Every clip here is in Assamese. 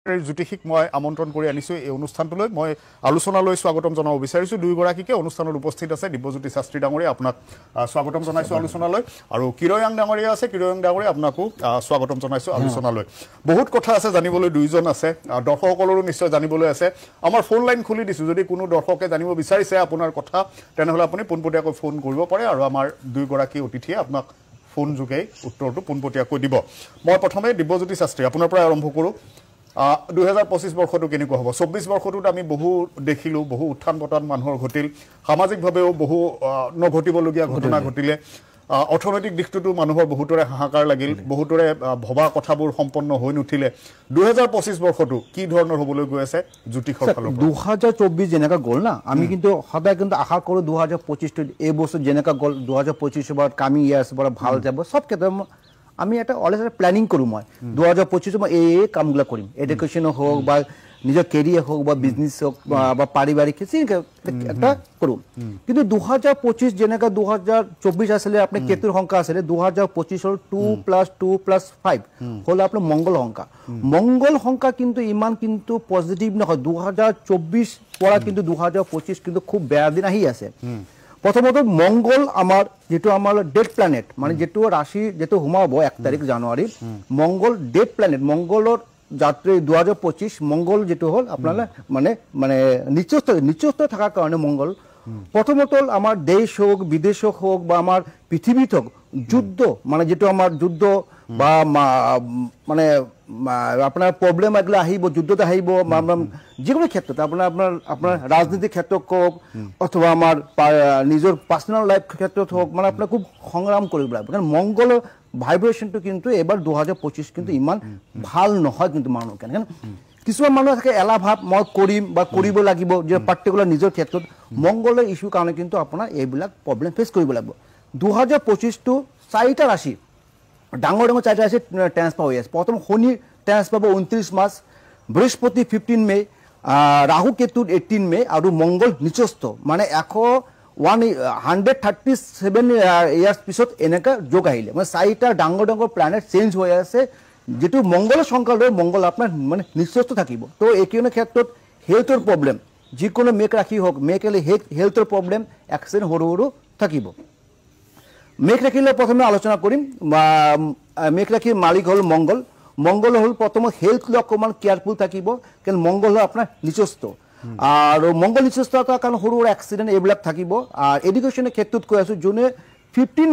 জ্যোতিষিক মই আমন্ত্ৰণ কৰি আনিছোঁ এই অনুষ্ঠানটোলৈ মই আলোচনালৈ স্বাগতম জনাব বিচাৰিছোঁ দুইগৰাকীকে অনুষ্ঠানত উপস্থিত আছে দিব্যজ্যোতি শাস্ত্ৰী ডাঙৰীয়া আপোনাক স্বাগতম জনাইছোঁ আলোচনালৈ আৰু কিৰয়াং ডাঙৰীয়া আছে কিৰয়াং ডাঙৰীয়া আপোনাকো স্বাগতম জনাইছোঁ আলোচনালৈ বহুত কথা আছে জানিবলৈ দুইজন আছে দৰ্শকসকলৰো নিশ্চয় জানিবলৈ আছে আমাৰ ফোন লাইন খুলি দিছোঁ যদি কোনো দৰ্শকে জানিব বিচাৰিছে আপোনাৰ কথা তেনেহ'লে আপুনি পোনপটীয়াকৈ ফোন কৰিব পাৰে আৰু আমাৰ দুইগৰাকী অতিথিয়ে আপোনাক ফোন যোগে উত্তৰটো পোনপটীয়াকৈ দিব মই প্ৰথমে দিব্যজ্যোতি শাস্ত্ৰী আপোনাৰ পৰা আৰম্ভ কৰোঁ 2025 বৰ্ষটো কেনেকুৱা হ'ব 24 বৰ্ষটোত আমি বহু দেখিলোঁ বহু উত্থান পতন মানুহৰ ঘটিল সামাজিকভাৱেও বহু নঘটিবলগীয়া ঘটনা ঘটিলে অৰ্থনৈতিক দিশটোতো মানুহৰ বহুতৰে হাহাকাৰ লাগিল বহুতৰে ভবা কথাবোৰ সম্পন্ন হৈ নুঠিলে 2025 বৰ্ষটো কি ধৰণৰ হ'বলৈ গৈ আছে জ্যোতিষৰ ফালৰ পৰা 2024 যেনেকা গ'ল না আমি কিন্তু সদায় কিন্তু আশা কৰোঁ 2025 টো এই বছৰ যেনেকা গ'ল 2025 বৰ কামিং ইয়াৰ্ছ বৰ ভাল যাব সব ক্ষেত্ৰত আমি এটা অলৰেডি প্ল্যানিং কৰোঁ মই 2025 মই এই কামগুলা কৰিম এডুকেশ্যন হোক বা নিজৰ কেৰিয়াৰ হোক বা বিজনেছ হোক বা পাৰিবাৰিক এটা কৰোঁ কিন্তু 2025 যেনেকা 2024 আছিলে আপুনি কেতুৰ সংখ্যা আছিলে 2025 ৰ 2+2+5 হ'ল আপোনাৰ মংগল সংখ্যা কিন্তু ইমান কিন্তু পজিটিভ নহয় 2024 পৰা কিন্তু 2025 কিন্তু খুব বেয়া দিন আহি আছে প্ৰথমতে মংগল আমাৰ যেটো আমাৰ ডেড প্ল্যানেট মানে যেটো ৰাশি যেটো হুমাব 1 তাৰিখ জানুৱাৰী মংগল ডেড প্ল্যানেট মংগলৰ যাত্ৰী 2025 মংগল যেটো হল আপোনালে মানে নিচস্ত থাকাৰ কাৰণে মংগল প্ৰথমতে আমাৰ দেশ হোক বিদেশ হোক বা আমাৰ পৃথিৱীত হোক যুদ্ধ মানে যেটো আমাৰ যুদ্ধ বা মানে আপোনাৰ প্ৰবলেম আগলা আহিব যুদ্ধত আহিব যিকোনো ক্ষেত্ৰত আপোনাৰ ৰাজনীতিক ক্ষেত্ৰত হোক অথবা আমাৰ নিজৰ পাৰ্সোনাল লাইফ ক্ষেত্ৰত হোক মানে আপোনাৰ খুব সংগ্ৰাম কৰিব লাগিব কাৰণ মংগলৰ ভাইব্ৰেশনটো কিন্তু এবাৰ 2025 কিন্তু ইমান ভাল নহয় কিন্তু মানুহৰ কাৰণে কিছুমান মানুহ থাকে এলা ভাব মই কৰিম বা কৰিব লাগিব যে পাৰ্টিকুলাৰ নিজৰ ক্ষেত্ৰত মংগলৰ ইস্যু কাৰণে কিন্তু আপোনাৰ এইবিলাক প্ৰবলেম ফেস কৰিব লাগিব 2025 টো চাৰিটা ৰাশি ডাঙৰ চাৰিটা ৰাশি ট্ৰান্সফাৰ হৈ আছে প্ৰথম শনি ট্ৰান্সফাৰ হ'ব 29 মাৰ্চ বৃহস্পতি 15 মে ৰাহু কেতু 18 মে আৰু মংগল নিচস্ত মানে 137 ইয়াৰ্ছ পিছত এনেকা যোগ আহিলে মানে চাৰিটা ডাঙৰ প্ল্যানেট চেঞ্জ হৈ আছে যেটো মংগলৰ সংখ্যা লৈ মংগল আপোনাৰ মানে নিচস্ত থাকিব তো এইকিনো ক্ষেত্ৰত হেলথৰ প্ৰবলেম যিকোনো মেক ৰাখি হোক মেকলে হেলথৰ প্ৰবলেম এক্সিডেন্ট হৰু থাকিব মেক ৰাখিলে প্ৰথমে আলোচনা কৰিম মেক ৰাখি মালিক হল মংগল হল প্ৰথম হেলথ লৈ অকমান কেয়াৰফুল থাকিব কাৰণ মংগল হল আপোনাৰ নিচস্ত আৰু মংগল নিচস্ত কাৰণ হৰু এক্সিডেন্ট এইবিলাক থাকিব আৰু এডুকেশ্যনৰ ক্ষেত্ৰত কৈ আছো জুনে 15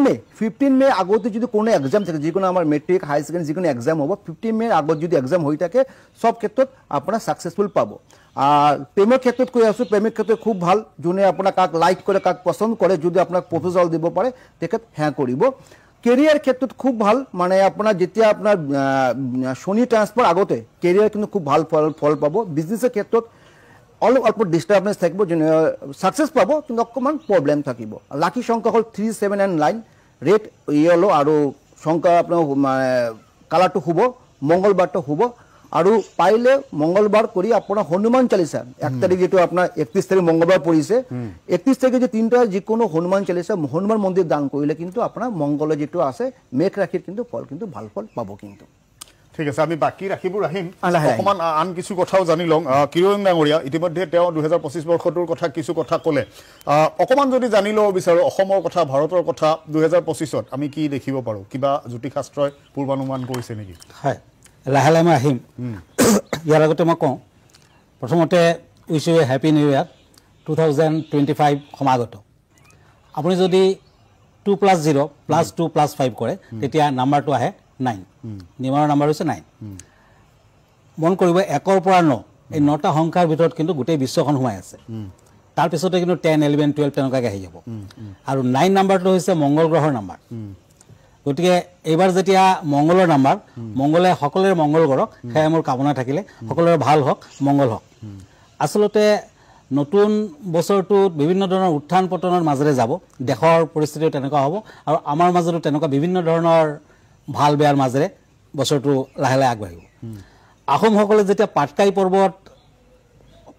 মে আগতে যদি কোনো এক্সাম থাকে যিকোনো আমাৰ মেট্ৰিক হাই সেকেন্ডাৰী যিকোনো এক্সাম হ'ব 15 মে আগত যদি এক্সাম হৈ থাকে সব ক্ষেত্ৰত আপোনাৰ সাকসেসফুল পাব আৰ প্ৰেমৰ ক্ষেত্ৰত কৈ আছো প্ৰেমিক ক্ষেত্ৰত খুব ভাল জুনে আপোনাক কাক লাইক কৰে কাক পছন্দ কৰে যদি আপোনাক প্ৰপোজাল দিব পাৰে তেখেত হ্যাঁ কৰিব কেৰিয়াৰ ক্ষেত্ৰত খুব ভাল মানে আপোনাৰ যেতিয়া আপোনাৰ শনি ট্ৰান্সফাৰ আগতে কেৰিয়াৰ কিন্তু খুব ভাল ফল পাব বিজনেছৰ ক্ষেত্ৰত অল্প ডিস্টার্বেন্স থাকিব সাকসেস পাব কিন্তু অকমান প্রবলেম থাকিব লাকি সংখ্যা হল 3 7 and 9 রেড ইয়েলো আৰু সংখ্যা আপোনাৰ কালাৰটো হ'ব মঙ্গলবাৰটো হ'ব আৰু পাইলে মঙ্গলবাৰ কৰি আপোনাৰ হনুমান চালিসা 1 তাৰিখ যেটো আপোনাৰ 31 তাৰিখ মঙ্গলবাৰ পৰিছে 31 তাৰিখে যে তিনটা যিকোনো হনুমান চালিসা হনুমান মন্দিৰ দান কৰিলে কিন্তু আপোনাৰ মঙ্গলৰ যেটো আছে মেক ৰাখিৰ কিন্তু ফল কিন্তু ভাল ফল পাব কিন্তু ঠিক আছে আমি বাকি ৰাখিবোৰ আহিম অকমান আন কিছু কথাও জানি লং কিৰণ ডাঙৰীয়া ইতিমধ্যে তেওঁ 2025 বৰ্ষটোৰ কথা কিছু কথা ক'লে অকমান যদি জানি লও বিচাৰো অসমৰ কথা ভাৰতৰ কথা 2025ত আমি কি দেখিব পাৰো কিবা জ্যোতিষাস্ত্ৰই পূৰ্বানুমান কৰিছে নেকি হয় লাহে লাহে আহিম ইয়াৰ আগতে মই কওঁ প্ৰথমতে wish you happy new year 2025 সমাগত আপুনি যদি 2+0 +2+5 কৰে তেতিয়া নাম্বাৰটো আহে 9 নিমাৰ নাম্বাৰ হৈছে 9 মন কৰিব 1 ৰ পৰা 9 এই 9টা সংখ্যাৰ ভিতৰত কিন্তু গোটেই বিশ্বখন হোমাই আছে তাৰ পিছতে কিন্তু 10 11 12 তেনেকৈ আহি যাব আৰু 9 নাম্বাৰটো হৈছে মঙ্গল গ্ৰহৰ নাম্বাৰ গতিকে এবাৰ যেতিয়া মঙ্গলৰ নাম্বাৰ মঙ্গলে সকলোৰে মঙ্গল কৰক হেয়া মোৰ কামনা থাকিলে সকলোৰে ভাল হওক মঙ্গল হওক আসলতে নতুন বছৰটো বিভিন্ন ধৰণৰ উত্থান পতনৰ মাজেৰে যাব দেশৰ পৰিস্থিতি তেনেকুৱা হ'ব আৰু আমাৰ মাজতো তেনেকুৱা বিভিন্ন ধৰণৰ ভাল বেয়াৰ মাজেৰে বছৰটো লাহে লাহে আগবাঢ়িব আহোমসকলে যেতিয়া পাটকাই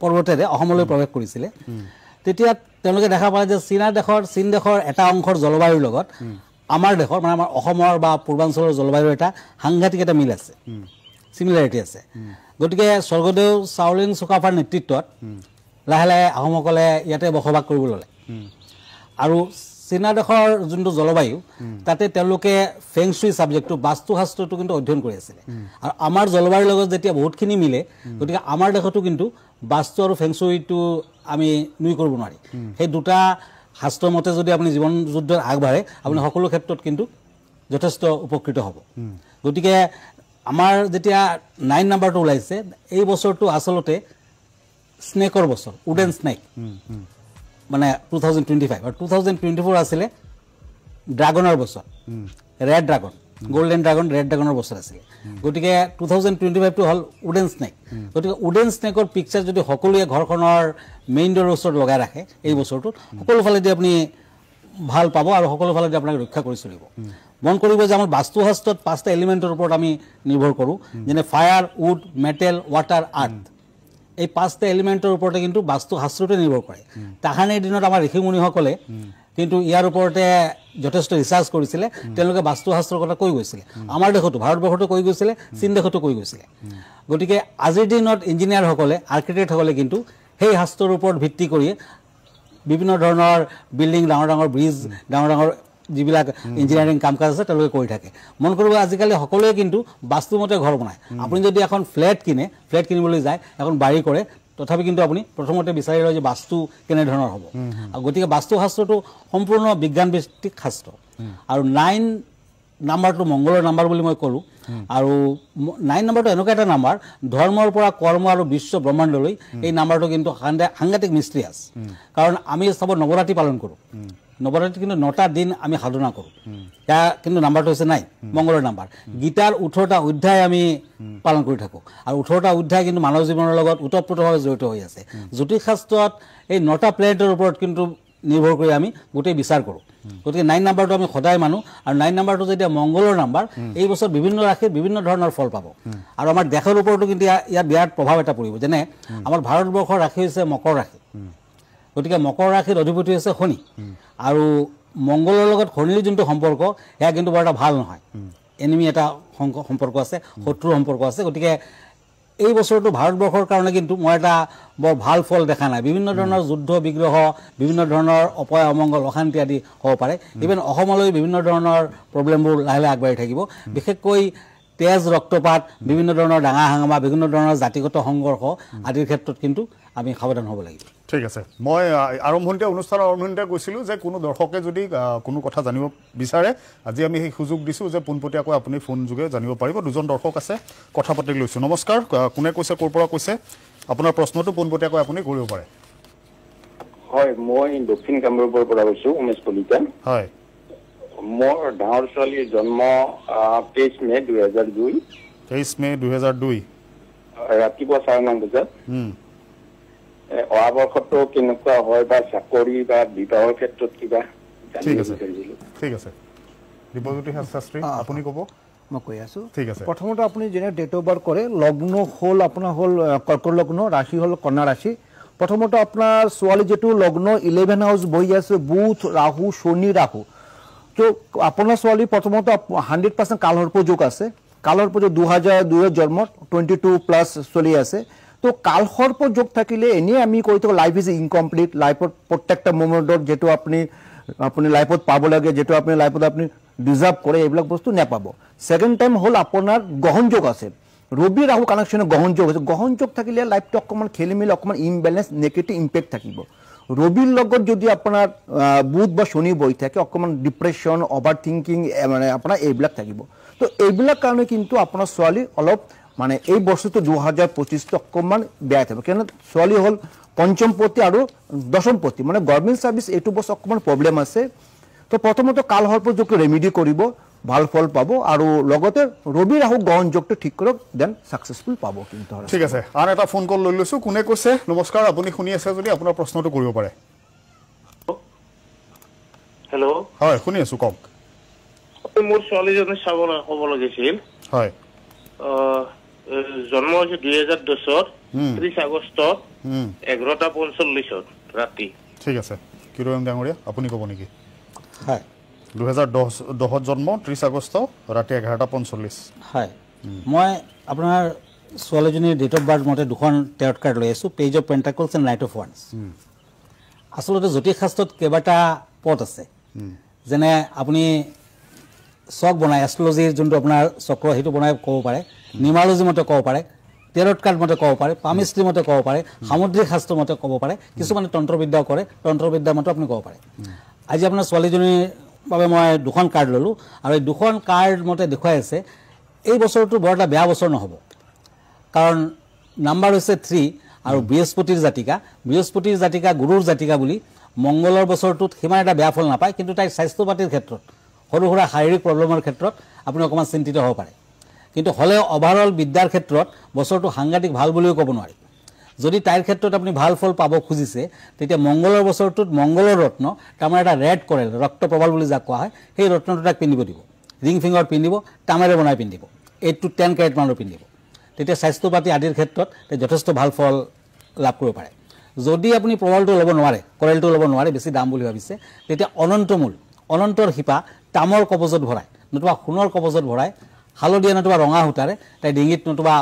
পৰ্বতেৰে অসমলৈ প্ৰৱেশ কৰিছিলে তেতিয়া তেওঁলোকে দেখা পালে যে চীন দেশৰ এটা অংশৰ জলবায়ুৰ লগত আমাৰ দেশৰ মানে আমাৰ অসমৰ বা পূৰ্বাঞ্চলৰ জলবায়ুৰ এটা সাংঘাতিক এটা মিল আছে সিমিলাৰিটি আছে গতিকে স্বৰ্গদেউ চাওলুং চুকাফাৰ নেতৃত্বত লাহে লাহে আহোমসকলে ইয়াতে বসবাস কৰিবলৈ ল'লে আৰু চীনা দেশৰ যোনটো জলবায়ু তাতে তেওঁলোকে ফেংশুই ছাবজেক্টটো বাস্তুশাস্ত্ৰটো কিন্তু অধ্যয়ন কৰি আছিলে আৰু আমাৰ জলবায়ুৰ লগত যেতিয়া বহুতখিনি মিলে গতিকে আমাৰ দেশতো কিন্তু বাস্তু আৰু ফেংশুইটো আমি নুই কৰিব নোৱাৰি সেই দুটা শাস্ত্ৰৰ মতে যদি আপুনি জীৱন যুদ্ধত আগবাঢ়ে আপুনি সকলো ক্ষেত্ৰত কিন্তু যথেষ্ট উপকৃত হ'ব গতিকে আমাৰ যেতিয়া 9 নম্বৰটো ওলাইছে এই বছৰটো আচলতে স্নেকৰ বছৰ উডেন স্নেক মানে 2025 আৰু 2024 আছিলে ড্ৰাগনৰ বছৰ red dragon golden dragon red ড্ৰাগনৰ বছৰ আছিলে গতিকে 2025টো হ'ল উডেন স্নেক গতিকে উডেন স্নেকৰ পিকচাৰ যদি সকলোৱে ঘৰখনৰ মেইন ডোৰৰ ওচৰত লগাই ৰাখে এই বছৰটোত সকলো ফালেদি আপুনি ভাল পাব আৰু সকলো ফালেদি আপোনাক ৰক্ষা কৰি চলিব মন কৰিব যে আমাৰ বাস্তুশাস্ত্ৰত 5টা এলিমেণ্টৰ ওপৰত আমি নিৰ্ভৰ কৰোঁ যেনে ফায়াৰ উড মেটেল ৱাটাৰ আৰ্থ এই 5টা এলিমেণ্টৰ ওপৰতে কিন্তু বাস্তুশাস্ত্ৰতে নিৰ্ভৰ কৰে তাহানিৰ দিনত আমাৰ ঋষিমুনিসকলে কিন্তু ইয়াৰ ওপৰতে যথেষ্ট ৰিচাৰ্চ কৰিছিলে তেওঁলোকে বাস্তুশাস্ত্ৰৰ কথা কৈ গৈছিলে আমাৰ দেশতো ভাৰতবৰ্ষতো কৈ গৈছিলে চীন দেশতো কৈ গৈছিলে গতিকে আজিৰ দিনত ইঞ্জিনিয়াৰসকলে আৰ্কিটেক্টসকলে কিন্তু সেই শাস্ত্ৰৰ ওপৰত ভিত্তি কৰি বিভিন্ন ধৰণৰ বিল্ডিং ডাঙৰ ডাঙৰ ব্ৰিজ ডাঙৰ ডাঙৰ যিবিলাক ইঞ্জিনিয়াৰিং কাম কাজ আছে তেওঁলোকে কৰি থাকে মন কৰিব আজিকালি সকলোৱে কিন্তু বাস্তুমতে ঘৰ বনায় আপুনি যদি এখন ফ্লেট কিনিবলৈ যায় এখন বাৰী কৰে তথাপি কিন্তু আপুনি প্ৰথমতে বিচাৰি লয় যে বাস্তু কেনেধৰণৰ হ'ব গতিকে বাস্তুশাস্ত্ৰটো সম্পূৰ্ণ বিজ্ঞান ভিত্তিক শাস্ত্ৰ আৰু 9 নাম্বাৰটো মংগলৰ নাম্বাৰ বুলি মই ক'লোঁ আৰু 9 নাম্বাৰটো এনেকুৱা এটা নাম্বাৰ ধৰ্মৰ পৰা কৰ্ম আৰু বিশ্ব ব্ৰহ্মাণ্ডলৈ এই নাম্বাৰটো কিন্তু সাংঘাতিক মিষ্ট্ৰিয়াছ কাৰণ আমি চাব নৱৰাত্ৰি পালন কৰোঁ নৱৰাত্ৰি কিন্তু 9টা দিন আমি সাধনা কৰোঁ ইয়াৰ কিন্তু নাম্বাৰটো হৈছে 9 মংগলৰ নাম্বাৰ গীতাৰ 18টা অধ্যায় আমি পালন কৰি থাকোঁ আৰু 18টা অধ্যায় কিন্তু মানৱ জীৱনৰ লগত ওতঃপ্ৰোতভাৱে জড়িত হৈ আছে জ্যোতিষশাস্ত্ৰত এই 9টা প্লেনেটৰ ওপৰত কিন্তু নিৰ্ভৰ কৰি আমি গোটেই বিচাৰ কৰোঁ গতিকে 9 নাম্বাৰটো আমি সদায় মানো আৰু 9 নাম্বাৰটো যেতিয়া মংগলৰ নাম্বাৰ এই বছৰ বিভিন্ন ৰাশিৰ বিভিন্ন ধৰণৰ ফল পাব আৰু আমাৰ দেশৰ ওপৰতো কিন্তু ইয়াৰ বিৰাট প্ৰভাৱ এটা পৰিব যেনে আমাৰ ভাৰতবৰ্ষৰ ৰাশি হৈছে মকৰ ৰাশি গতিকে মকৰ ৰাশিৰ অধিপতি হৈছে শনি আৰু মংগলৰ লগত শনিৰ যোনটো সম্পৰ্ক সেয়া কিন্তু বৰ এটা ভাল নহয় এনিমি এটা সম্পৰ্ক আছে শত্ৰুৰ সম্পৰ্ক আছে গতিকে এই বছৰটো ভাৰতবৰ্ষৰ কাৰণে কিন্তু মই এটা বৰ ভাল ফল দেখা নাই বিভিন্ন ধৰণৰ যুদ্ধ বিগ্ৰহ বিভিন্ন ধৰণৰ অপয় অমংগল অশান্তি আদি হ'ব পাৰে ইভেন অসমলৈ বিভিন্ন ধৰণৰ প্ৰব্লেমবোৰ লাহে লাহে আগবাঢ়ি থাকিব বিশেষকৈ তেজ ৰক্তপাত বিভিন্ন ধৰণৰ ডাঙা হাঙামা বিভিন্ন ধৰণৰ জাতিগত সংঘৰ্ষ আদিৰ ক্ষেত্ৰত কিন্তু আমি সাৱধান হ'ব লাগিব ঠিক আছে মই অনুষ্ঠানৰ আৰম্ভণিতে কৈছিলোঁ যে কোনো দৰ্শকে যদি কোনো কথা জানিব বিচাৰে আজি আমি সেই সুযোগ দিছোঁ যে পোনপটীয়াকৈ আপুনি ফোন যোগে জানিব পাৰিব দুজন দৰ্শক আছে কথা পাতি লৈছোঁ নমস্কাৰ কোনে কৈছে ক'ৰ পৰা কৈছে আপোনাৰ প্ৰশ্নটো পোনপটীয়াকৈ আপুনি কৰিব পাৰে হয় মই দক্ষিণ কামৰূপৰ পৰা কৈছোঁ উমেশ কলিতা হয় মোৰ ডাঙৰ ছোৱালীৰ জন্ম 23 মে 2002 23 মে 2002 ৰাতিপুৱা 9:30 বজাত অহা বৰ্ষতো কেনেকুৱা হয় বা চাকৰি বা বিবাহৰ ক্ষেত্ৰত কিবা ঠিক আছে দীপজ্যোতি শাস্ত্ৰী আপুনি ক'ব মই কৈ আছোঁ ঠিক আছে প্ৰথমতে আপুনি যেনে ডেট অফ বাৰ্থ কৰে লগ্ন হ'ল আপোনাৰ হ'ল কৰ্কট লগ্ন ৰাশি হ'ল কন্যা ৰাশি প্ৰথমতে আপোনাৰ ছোৱালী যিটো লগ্ন 11 হাউচ বহি আছে বুধ ৰাহু শনি ৰাহু তো আপোনাৰ ছোৱালী প্ৰথমতে 100% কালসৰ্প যোগ আছে কালসৰ্প যোগ 2002 জন্ম 22+ চলি আছে তো কালসৰ্প যোগ থাকিলে এনেই আমি কৈ থাকোঁ লাইফ ইজ ইনকমপ্লিট লাইফত প্ৰত্যেকটা মোমেণ্টত যেটো আপুনি লাইফত পাব লাগে যেটো আপুনি লাইফত আপুনি ডিজাৰ্ভ কৰে এইবিলাক বস্তু নাপাব ছেকেণ্ড টাইম হ'ল আপোনাৰ গহন যোগ আছে ৰবি ৰাহু কানেকশ্যনে গহন যোগ আছে গহন যোগ থাকিলে লাইফটো অকণমান খেলি মেলি অকণমান ইমবেলেঞ্চ নেগেটিভ ইম্পেক্ট থাকিব ৰবিৰ লগত যদি আপোনাৰ বুধ বা শনি বহি থাকে অকণমান ডিপ্ৰেশ্যন অভাৰ থিংকিং মানে আপোনাৰ এইবিলাক থাকিব তো এইবিলাক কাৰণে কিন্তু আপোনাৰ ছোৱালী অলপ মানে এই বছৰটো 2025 অকণমান বেয়া থাকিব কিয়নো ছোৱালী হ'ল পঞ্চমপতি আৰু দশমপতি মানে গভৰ্ণমেণ্ট ছাৰ্ভিচ এইটো বছৰ অকণমান প্ৰব্লেম আছে তো প্ৰথমতে কালসৰ্প যোগটো ৰেমেডি কৰিব ভাল ফল পাব আৰু লগতে ৰবি ৰাহু গহন যোগটো ঠিক কৰক দেন সাকসেসফুল পাব কিন্তু ঠিক আছে আন এটা ফোন কল লৈ লৈছোঁ কোনে কৈছে নমস্কাৰ আপুনি শুনি আছে যদি আপোনাৰ প্ৰশ্নটো কৰিব পাৰে হেল্ল' হয় শুনি আছোঁ কওক মোৰ ছোৱালীজনী ক'ব লাগিছিল হয় জন্ম হৈছে 2010 30 আগষ্টত 11:45 ৰাতি ঠিক আছে কিৰণ ডাঙৰীয়া আপুনি ক'ব নেকি হয় 2010 জন্ম 30 আগষ্ট ৰাতি 11:45 হয় মই আপোনাৰ ছোৱালীজনীৰ ডেট অফ বাৰ্থ মতে দুখন টেৰট কাৰ্ড লৈ আছোঁ, page of pentacles and knight of ওৱান্স। আচলতে জ্যোতিষ শাস্ত্ৰত কেইবাটা পথ আছে, যেনে আপুনি চক বনাই এষ্ট্ৰলজিৰ যোনটো আপোনাৰ চক্ৰ সেইটো বনাই ক'ব পাৰে, নিউমাৰলজি মতে ক'ব পাৰে, টেৰট কাৰ্ড মতে ক'ব পাৰে, পামিষ্ট্ৰি মতে ক'ব পাৰে, সামুদ্ৰিক শাস্ত্ৰ মতে ক'ব পাৰে, কিছুমানে তন্ত্ৰবিদ্যাও কৰে, তন্ত্ৰবিদ্যা মতে আপুনি ক'ব পাৰে। আজি আপোনাৰ ছোৱালীজনীৰ বাবে মই দুখন কাৰ্ড ল'লোঁ আৰু এই দুখন কাৰ্ড মতে দেখুৱাই আছে এই বছৰটো বৰ এটা বেয়া বছৰ নহ'ব, কাৰণ নাম্বাৰ হৈছে 3 আৰু বৃহস্পতিৰ জাতিকা গুৰুৰ জাতিকা বুলি মংগলৰ বছৰটোত সিমান এটা বেয়া ফল নাপায়, কিন্তু তাইৰ স্বাস্থ্য পাতিৰ ক্ষেত্ৰত সৰু সুৰা শাৰীৰিক প্ৰব্লেমৰ ক্ষেত্ৰত আপুনি অকণমান চিন্তিত হ'ব পাৰে। কিন্তু হ'লেও অভাৰঅল বিদ্যাৰ ক্ষেত্ৰত বছৰটো সাংঘাতিক ভাল বুলিও ক'ব নোৱাৰি। যদি তাইৰ ক্ষেত্ৰত আপুনি ভাল ফল পাব খুজিছে তেতিয়া মংগলৰ বছৰটোত মংগলৰ ৰত্ন, তাৰমানে এটা ৰেড কৰেল ৰক্ত প্ৰবাল বুলি যাক কোৱা হয়, সেই ৰত্নটো তাক পিন্ধিব দিব, ৰিং ফিংগাৰত পিন্ধিব, তামেৰে বনাই পিন্ধিব, 8 to 10 কেৰেট মানৰ পিন্ধিব। তেতিয়া স্বাস্থ্য পাতি আদিৰ ক্ষেত্ৰত যথেষ্ট ভাল ফল লাভ কৰিব পাৰে। যদি আপুনি প্ৰবালটো ল'ব নোৱাৰে, কৰেলটো ল'ব নোৱাৰে, বেছি দাম বুলি ভাবিছে, তেতিয়া অনন্তৰ শিপা তামৰ কবজত ভৰাই নতুবা সোণৰ কবজত ভৰাই হালধীয়া নতুবা ৰঙা সূতাৰে তাই ডিঙিত নতুবা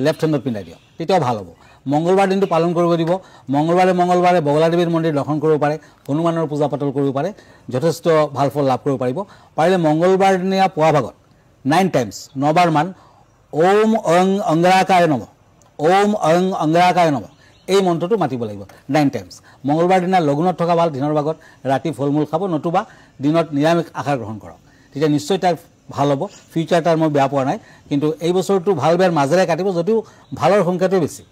লেফ্ট হেণ্ডত পিন্ধাই দিয়ক, তেতিয়াও ভাল হ'ব। মংগলবাৰ দিনটো পালন কৰিব দিব। মংগলবাৰে বগলাদেৱীৰ মন্দিৰ দৰ্শন কৰিব পাৰে, হনুমানৰ পূজা পাতল কৰিব পাৰে, যথেষ্ট ভাল ফল লাভ কৰিব পাৰিব। পাৰিলে মংগলবাৰ দিনীয়া পুৱা ভাগত 9 টাইমছ 9 বাৰ মান ওম অং অংগৰাকায় নমঃ এই মন্ত্ৰটো মাতিব লাগিব 9 টাইমছ। মংগলবাৰ দিনা লঘুণত থকা ভাল, দিনৰ ভাগত ৰাতি ফল মূল খাব, নতুবা দিনত নিৰামিষ আহাৰ গ্ৰহণ কৰক, তেতিয়া নিশ্চয় তাৰ ভাল হ'ব। ফিউচাৰ তাৰ মই বেয়া পোৱা নাই, কিন্তু এই বছৰটো ভাল বেয়াৰ মাজেৰে কাটিব, যদিও ভালৰ সংখ্যাটোৱে বেছি।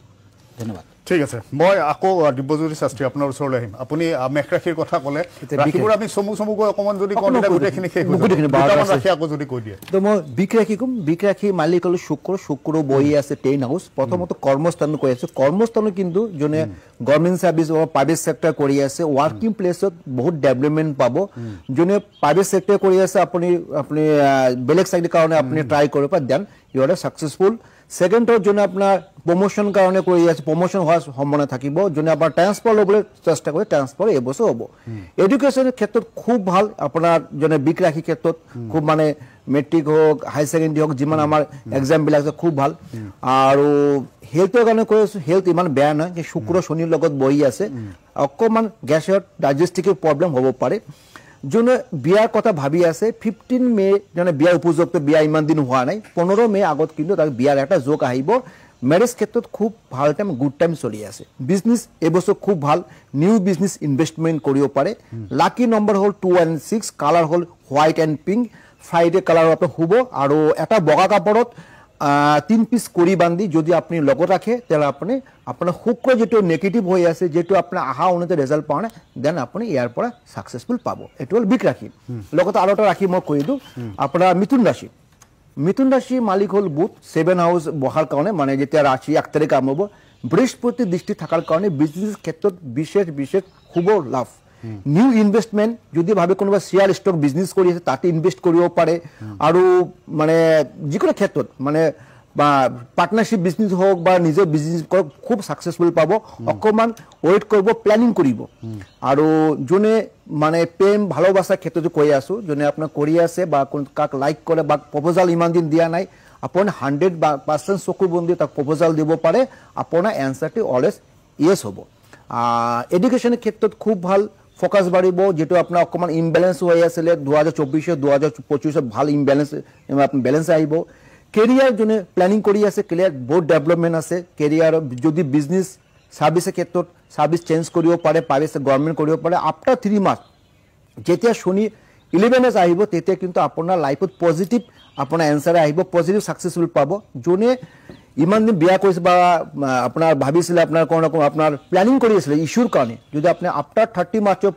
ধন্যবাদ। ঠিক আছে, মই আকৌ দিব্যজ্যোতি শাস্ত্ৰী আপোনাৰ ওচৰলৈ আহিম। আপুনি মেষ ৰাশিৰ কথা ক'লে, ৰাশিবোৰ আমি চমুকৈ অকণমান যদি কওঁ গোটেইখিনি শেষ ৰাশি আকৌ যদি কৈ দিয়ে। তো মই বিক ৰাশি ক'ম। বিক ৰাশি মালিক হ'ল শুক্ৰ বহি আছে 10 হাউচ। প্ৰথমত কৰ্মস্থান কৈ আছে, কৰ্মস্থানো কিন্তু যোনে গভৰ্ণমেণ্ট ছাৰ্ভিচ বা প্ৰাইভেট ছেক্টৰ কৰি আছে ৱৰ্কিং প্লেচত বহুত ডেভেলপমেণ্ট পাব। যোনে প্ৰাইভেট ছেক্টৰ কৰি আছে আপুনি বেলেগ চাকৰিৰ কাৰণে আপুনি ট্ৰাই কৰিব পাৰে, দেন ইউ আৰ ছাকচেছফুল। সেকেন্ডত যোনে আপনার প্রমোশন কারণে করে আছে, প্রমোশন হওয়ার সম্ভাবনা থাকিব। যোনে আপনার ট্রান্সফার লবলে চেষ্টা করে ট্রান্সফার এবছর হব। এডুকেশনের ক্ষেত্রে খুব ভাল, আপনার যোনে বিক রাশি ক্ষেত্রে খুব মানে মেট্রিক হোক হাই সেকেন্ডারি হোক যিমান আমার এক্সামবিলাক আছে খুব ভাল। আৰু হেলথৰ কাৰণে কৈ আছো, হেলথ ইমান বেয়া নহয়, যে শুক্ৰ শনিৰ লগত বহি আছে, অকণমান গেছৰ ডাইজেষ্টিভ প্ৰব্লেম হ'ব পাৰে। যোনে বিয়াৰ কথা ভাবি আছে 15 মে যোনে বিয়াৰ উপযুক্ত, বিয়া ইমান দিন হোৱা নাই, 15 মে আগত কিন্তু তাক বিয়াৰ এটা যোগ আহিব। মেৰেজ ক্ষেত্ৰত খুব ভাল টাইম, গুড টাইম চলি আছে। বিজনেছ এবছৰ খুব ভাল, নিউ বিজনেছ ইনভেষ্টমেণ্ট কৰিব পাৰে। লাকি নম্বৰ হ'ল 2 and 6, কালাৰ হ'ল white and pink, Friday colour আপোনাৰ শুব। আৰু এটা বগা কাপোৰত 3 পিচ কৰি বান্ধি যদি আপুনি লগত ৰাখে, তেতিয়াহ'লে আপুনি আপোনাৰ শুক্ৰ যিটো নেগেটিভ হৈ আছে, যিটো আপোনাৰ আশা অনুযায়ী ৰেজাল্ট পোৱা নাই, দেন আপুনি ইয়াৰ পৰা ছাকচেছফুল পাব। এইটো হ'ল বিক ৰাশি। লগতে আৰু এটা ৰাশি মই কৈ দিওঁ, আপোনাৰ মিথুন ৰাশি। মিথুন ৰাশিৰ মালিক হ'ল বুধ, 7 হাউচ বহাৰ কাৰণে, মানে যেতিয়া ৰাশি 1 তাৰিখ কাম হ'ব। বৃহস্পতিৰ দৃষ্টি থকাৰ কাৰণে বিজনেছ ক্ষেত্ৰত বিশেষ শুভ লাভ। নিউ ইনভেষ্টমেণ্ট যদি ভাবে কোনোবা শ্বেয়াৰ ষ্টক বিজনেছ কৰি আছে তাতে ইনভেষ্ট কৰিব পাৰে। আৰু মানে যিকোনো ক্ষেত্ৰত মানে বা পাৰ্টনাৰশ্বিপ বিজনেছ হওক বা নিজে বিজনেছ কৰক, খুব ছাকচেছফুল পাব। অকণমান ৱেইট কৰিব, প্লেনিং কৰিব। আৰু যোনে মানে প্ৰেম ভালোবাসাৰ ক্ষেত্ৰতো কৈ আছোঁ, যোনে আপোনাৰ কৰি আছে বা কাক লাইক কৰে বা প্ৰপ'জাল ইমান দিন দিয়া নাই, আপুনি 100% চকু বন্ধি তাক প্ৰপ'জাল দিব পাৰে। আপোনাৰ এনচাৰটো অলৱেজ য়েছ হ'ব। এডুকেশ্যনৰ ক্ষেত্ৰত খুব ভাল, ফ'কাছ বাঢ়িব। যিটো আপোনাৰ অকণমান ইমবেলেঞ্চ হৈ আছিলে 2024-2025 ভাল বেলেঞ্চ আহিব। কেৰিয়াৰ যোনে প্লেনিং কৰি আছে, কেৰিয়াৰ বহুত ডেভেলপমেণ্ট আছে। কেৰিয়াৰ যদি বিজনেছ ছাৰ্ভিচৰ ক্ষেত্ৰত ছাৰ্ভিচ চেঞ্জ কৰিব পাৰে, প্ৰাইভেট গভৰ্ণমেণ্ট কৰিব পাৰে। আফটাৰ 3 মাহ যেতিয়া শনি 11 আহিব, তেতিয়া কিন্তু আপোনাৰ লাইফত পজিটিভ আপোনাৰ এনচাৰ আহিব, পজিটিভ ছাকচেছফুল পাব। যোনে ইমান দিন বিয়া কৰিছে বা আপোনাৰ ভাবিছিলে আপোনাৰ কোনো আপোনাৰ প্লেনিং কৰি আছিলে ইছ্যুৰ কাৰণে, যদি আপুনি আফটাৰ 30 মাৰ্চৰ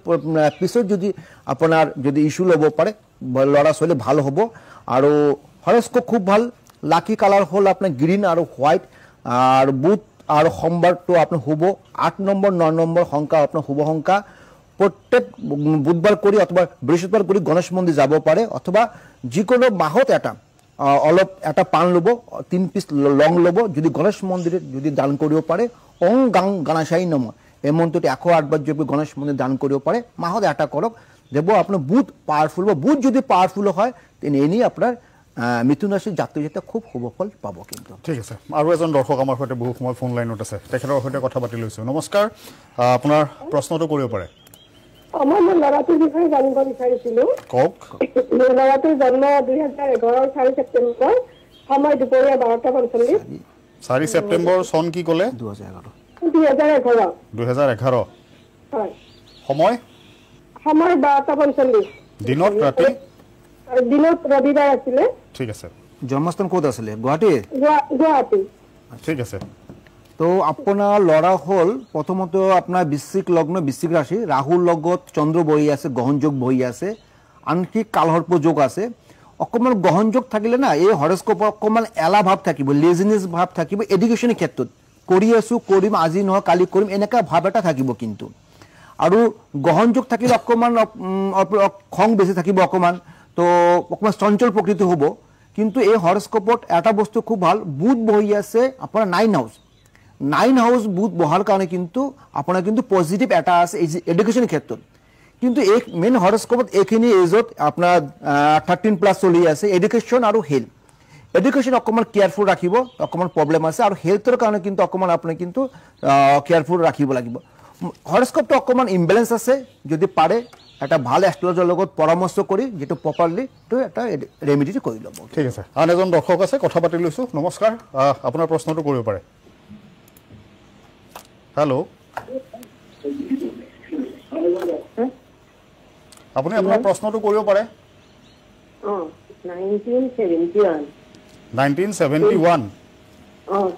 পিছত যদি আপোনাৰ যদি ইছ্যু ল'ব পাৰে, ল'ৰা ছোৱালী ভাল হ'ব। আৰু হৰস্কোপ খুব ভাল। লাকি কালাৰ হ'ল আপোনাৰ গ্ৰীণ আৰু হোৱাইট। আৰু বুধ আৰু সোমবাৰটো আপোনাৰ শুভ। 8 নম্বৰ 9 নম্বৰ সংখ্যা আপোনাৰ শুভ সংখ্যা। প্ৰত্যেক বুধবাৰ কৰি অথবা বৃহস্পতিবাৰ কৰি গণেশ মন্দিৰ যাব পাৰে, অথবা যিকোনো মাহত অলপ এটা পাণ ল'ব, 3 পিচ লং ল'ব, যদি গণেশ মন্দিৰত যদি দান কৰিব পাৰে। ওং গাং গণেশাই নমঃ এই মন্ত্ৰটি 108 বাৰ যদি গণেশ মন্দিৰ দান কৰিব পাৰে, মাহত এটা কৰক, দেব আপোনাৰ বুধ পাৱাৰফুল হ'ব। বুধ যদি পাৱাৰফুল হয় তেনে এনেই আপোনাৰ মিথুন ৰাশিৰ জাতক জাতিয়ে খুব শুভ ফল পাব কিন্তু ঠিক আছে আৰু এজন দৰ্শক আমাৰ সৈতে বহু সময় ফোন লাইনত আছে তেখেতৰ সৈতে কথা পাতি লৈছো নমস্কাৰ আপোনাৰ প্ৰশ্নটো কৰিব পাৰে মই মোৰ ল'ৰাটোৰ বিষয়ে জানিব বিচাৰিছিলো কওক মোৰ ল'ৰাটোৰ জন্ম 2011 4 ছেপ্টেম্বৰ সময় দুপৰীয়া 12:45 4 ছেপ্টেম্বৰ চন কি ক'লে 2011 2011 হয় সময় সময় 12:45 দিনত ৰাতি দিনত ৰবিবাৰ আছিলে ঠিক আছে জন্মস্থান ক'ত আছিলে গুৱাহাটীৰ গুৱাহাটী ঠিক আছে তো আপোনাৰ ল'ৰা হ'ল প্ৰথমত আপোনাৰ বৃশ্চিক লগ্ন বৃশ্চিক ৰাশি ৰাহুৰ লগত চন্দ্ৰ বহি আছে গ্ৰহণ যোগ বহি আছে আনকি কালসৰ্প যোগ আছে অকণমান গ্ৰহণ যোগ থাকিলে না এই হৰস্কোপৰ অকণমান এলা ভাৱ থাকিব লেজিনেছ ভাৱ থাকিব এডুকেশ্যনৰ ক্ষেত্ৰত কৰি আছোঁ কৰিম আজি নহয় কালি কৰিম এনেকুৱা ভাৱ এটা থাকিব কিন্তু আৰু গ্ৰহণ যোগ থাকিলে অকণমান খং বেছি থাকিব অকণমান তো অকণমান চঞ্চল প্ৰকৃতি হ'ব কিন্তু এই হৰস্কোপত এটা বস্তু খুব ভাল বুধ বহি আছে আপোনাৰ 9 হাউচ বুধ বহাৰ কাৰণে কিন্তু আপোনাৰ কিন্তু পজিটিভ এটা আছে এডুকেশ্যনৰ ক্ষেত্ৰত কিন্তু এই মেইন হৰস্কোপত এইখিনি এজত আপোনাৰ 13+ চলি আছে এডুকেশ্যন আৰু হেল্থ এডুকেশ্যন অকণমান কেয়াৰফুল ৰাখিব অকণমান প্ৰব্লেম আছে আৰু হেল্থৰ কাৰণে কিন্তু অকণমান আপুনি কিন্তু কেয়াৰফুল ৰাখিব লাগিব হৰস্কোপটো অকণমান ইমবেলেঞ্চ আছে যদি পাৰে এটা ভাল এষ্ট্ৰলজাৰ লগত পৰামৰ্শ কৰি যেটো প্ৰপাৰলি তো এটা ৰেমেডিটো কৰি ল'ব ঠিক আছে আন এজন দৰ্শক আছে কথা পাতি লৈছো নমস্কাৰ আপোনাৰ প্ৰশ্নটো কৰিব পাৰে হেল্ল' আপুনি আপোনাৰ প্ৰশ্নটো কৰিব পাৰে 1971 1971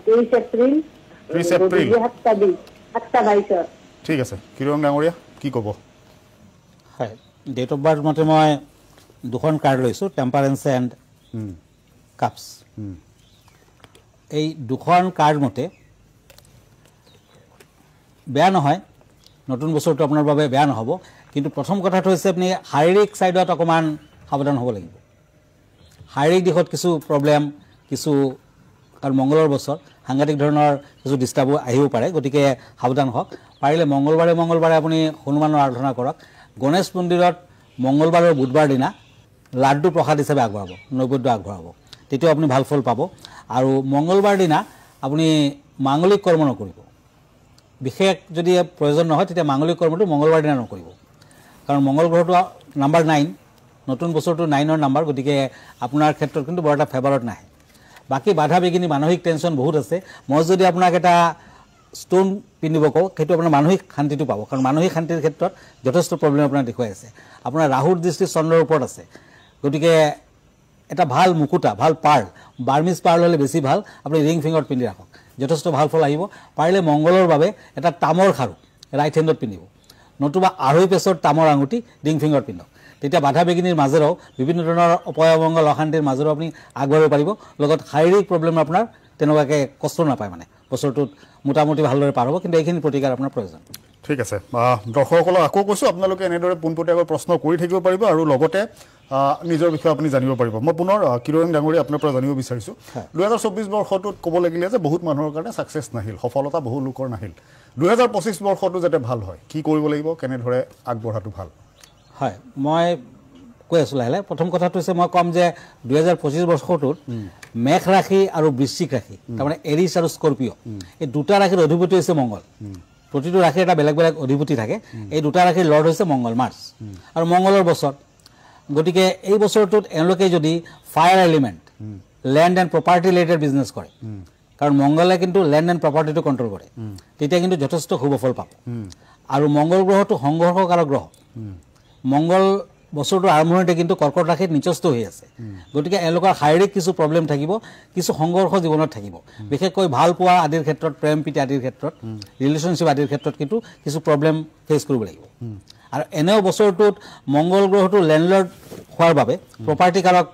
23 এপ্ৰিল 30 এপ্ৰিল 7:22 ঠিক আছে কিৰণ ডাঙৰীয়া কি ক'ব হয় ডেট অফ বাৰ্থ মতে মই দুখন কাৰ্ড লৈছোঁ টেম্পাৰেন্স এণ্ড কাপছ এই দুখন কাৰ্ড মতে বেয়া নহয় নতুন বছৰটো আপোনাৰ বাবে বেয়া নহ'ব কিন্তু প্ৰথম কথাটো হৈছে আপুনি শাৰীৰিক ছাইডত অকণমান সাৱধান হ'ব লাগিব শাৰীৰিক দিশত কিছু প্ৰব্লেম কিছু কাৰণ মংগলৰ বছৰ সাংঘাতিক ধৰণৰ কিছু ডিষ্টাৰ্বো আহিব পাৰে গতিকে সাৱধান হওক পাৰিলে মংগলবাৰে আপুনি হনুমানৰ আৰাধনা কৰক গণেশ মন্দিৰত মংগলবাৰ আৰু বুধবাৰ দিনা লাড্ডু প্ৰসাদ হিচাপে আগবঢ়াব নৈবেদ্য আগবঢ়াব তেতিয়া আপুনি ভাল ফল পাব আৰু মংগলবাৰ দিনা আপুনি মাংগলিক কৰ্ম নকৰিব বিশেষ যদি প্ৰয়োজন নহয় তেতিয়া মাংগলিক কৰ্মটো মংগলবাৰ দিনা নকৰিব কাৰণ মংগল গ্ৰহটো নাম্বাৰ 9 নতুন বছৰটো 9ৰ নাম্বাৰ গতিকে আপোনাৰ ক্ষেত্ৰত কিন্তু বৰ এটা ফেভাৰত নাহে বাকী বাধা বিঘিনি মানসিক টেনশ্যন বহুত আছে মই যদি আপোনাক এটা ষ্টোন পিন্ধিব কওঁ সেইটো আপোনাৰ মানসিক শান্তিটো পাব কাৰণ মানসিক শান্তিৰ ক্ষেত্ৰত যথেষ্ট প্ৰব্লেম আপোনাৰ দেখুৱাই আছে আপোনাৰ ৰাহুৰ দৃষ্টি চন্দ্ৰৰ ওপৰত আছে গতিকে এটা ভাল মুকুতা ভাল পাৰ্ল বাৰ্মিজ পাৰ্ল হ'লে বেছি ভাল আপুনি ৰিং ফিংগাৰত পিন্ধি ৰাখক যথেষ্ট ভাল ফল আহিব পাৰিলে মংগলৰ বাবে এটা তামৰ খাৰু ৰাইট হেণ্ডত পিন্ধিব নতুবা 2.5 পেচৰ তামৰ আঙুঠি ৰিং ফিংগাৰত পিন্ধক তেতিয়া বাধা বিঘিনিৰ মাজেৰেও বিভিন্ন ধৰণৰ অপয়মংগল অশান্তিৰ মাজেৰেও আপুনি আগবাঢ়িব পাৰিব লগত শাৰীৰিক প্ৰব্লেম আপোনাৰ তেনেকুৱাকৈ কষ্ট নাপায় মানে বছৰটোত মোটামুটি ভালদৰে পাৰ হ'ব কিন্তু এইখিনি প্ৰতিকাৰ আপোনাৰ প্ৰয়োজন ঠিক আছে দৰ্শকসকলক আকৌ কৈছোঁ আপোনালোকে এনেদৰে পোনপটীয়াকৈ প্ৰশ্ন কৰি থাকিব পাৰিব আৰু লগতে নিজৰ বিষয়ে আপুনি জানিব পাৰিব মই পুনৰ কিৰণ ডাঙৰীয়া আপোনাৰ পৰা জানিব বিচাৰিছোঁ 2024 বৰ্ষটোত ক'ব লাগিলে যে বহুত মানুহৰ কাৰণে ছাকচেছ নাহিল সফলতা বহু লোকৰ নাহিল 2025 বৰ্ষটো যাতে ভাল হয় কি কৰিব লাগিব কেনেদৰে আগবঢ়াটো ভাল হয় মই কৈ আছোঁ লাহে লাহে প্ৰথম কথাটো হৈছে মই ক'ম যে 2025 বৰ্ষটোত মেঘ ৰাশি আৰু বৃশ্চিক ৰাশি তাৰমানে এৰিছ আৰু স্কৰপিঅ' এই দুটা ৰাশিৰ অধিপতি হৈছে মংগল প্ৰতিটো ৰাশিৰ এটা বেলেগ বেলেগ অধিপতি থাকে এই দুটা ৰাশিৰ লৰ্ড হৈছে মংগল মাৰ্চ আৰু মংগলৰ বছৰ গতিকে এই বছৰটোত এওঁলোকে যদি fire element land and property related business কৰে কাৰণ মংগলে কিন্তু লেণ্ড এণ্ড প্ৰপাৰ্টিটো কণ্ট্ৰল কৰে তেতিয়া কিন্তু যথেষ্ট শুভ ফল পাব আৰু মংগল গ্ৰহটো সংঘৰ্ষকাৰক গ্ৰহ মংগল বছৰটোৰ আৰম্ভণিতে কিন্তু কৰ্কট ৰাশিত নিচস্ত হৈ আছে গতিকে এওঁলোকৰ শাৰীৰিক কিছু প্ৰব্লেম থাকিব কিছু সংঘৰ্ষ জীৱনত থাকিব বিশেষকৈ ভাল পোৱা আদিৰ ক্ষেত্ৰত প্ৰেম প্ৰীতি আদিৰ ক্ষেত্ৰত ৰিলেশ্যনশ্বিপ আদিৰ ক্ষেত্ৰত কিন্তু কিছু প্ৰব্লেম ফেচ কৰিব লাগিব আৰু এনেও বছৰটোত মংগল গ্ৰহটো লেণ্ডলৰ্ড হোৱাৰ বাবে প্ৰপাৰ্টি কাৰক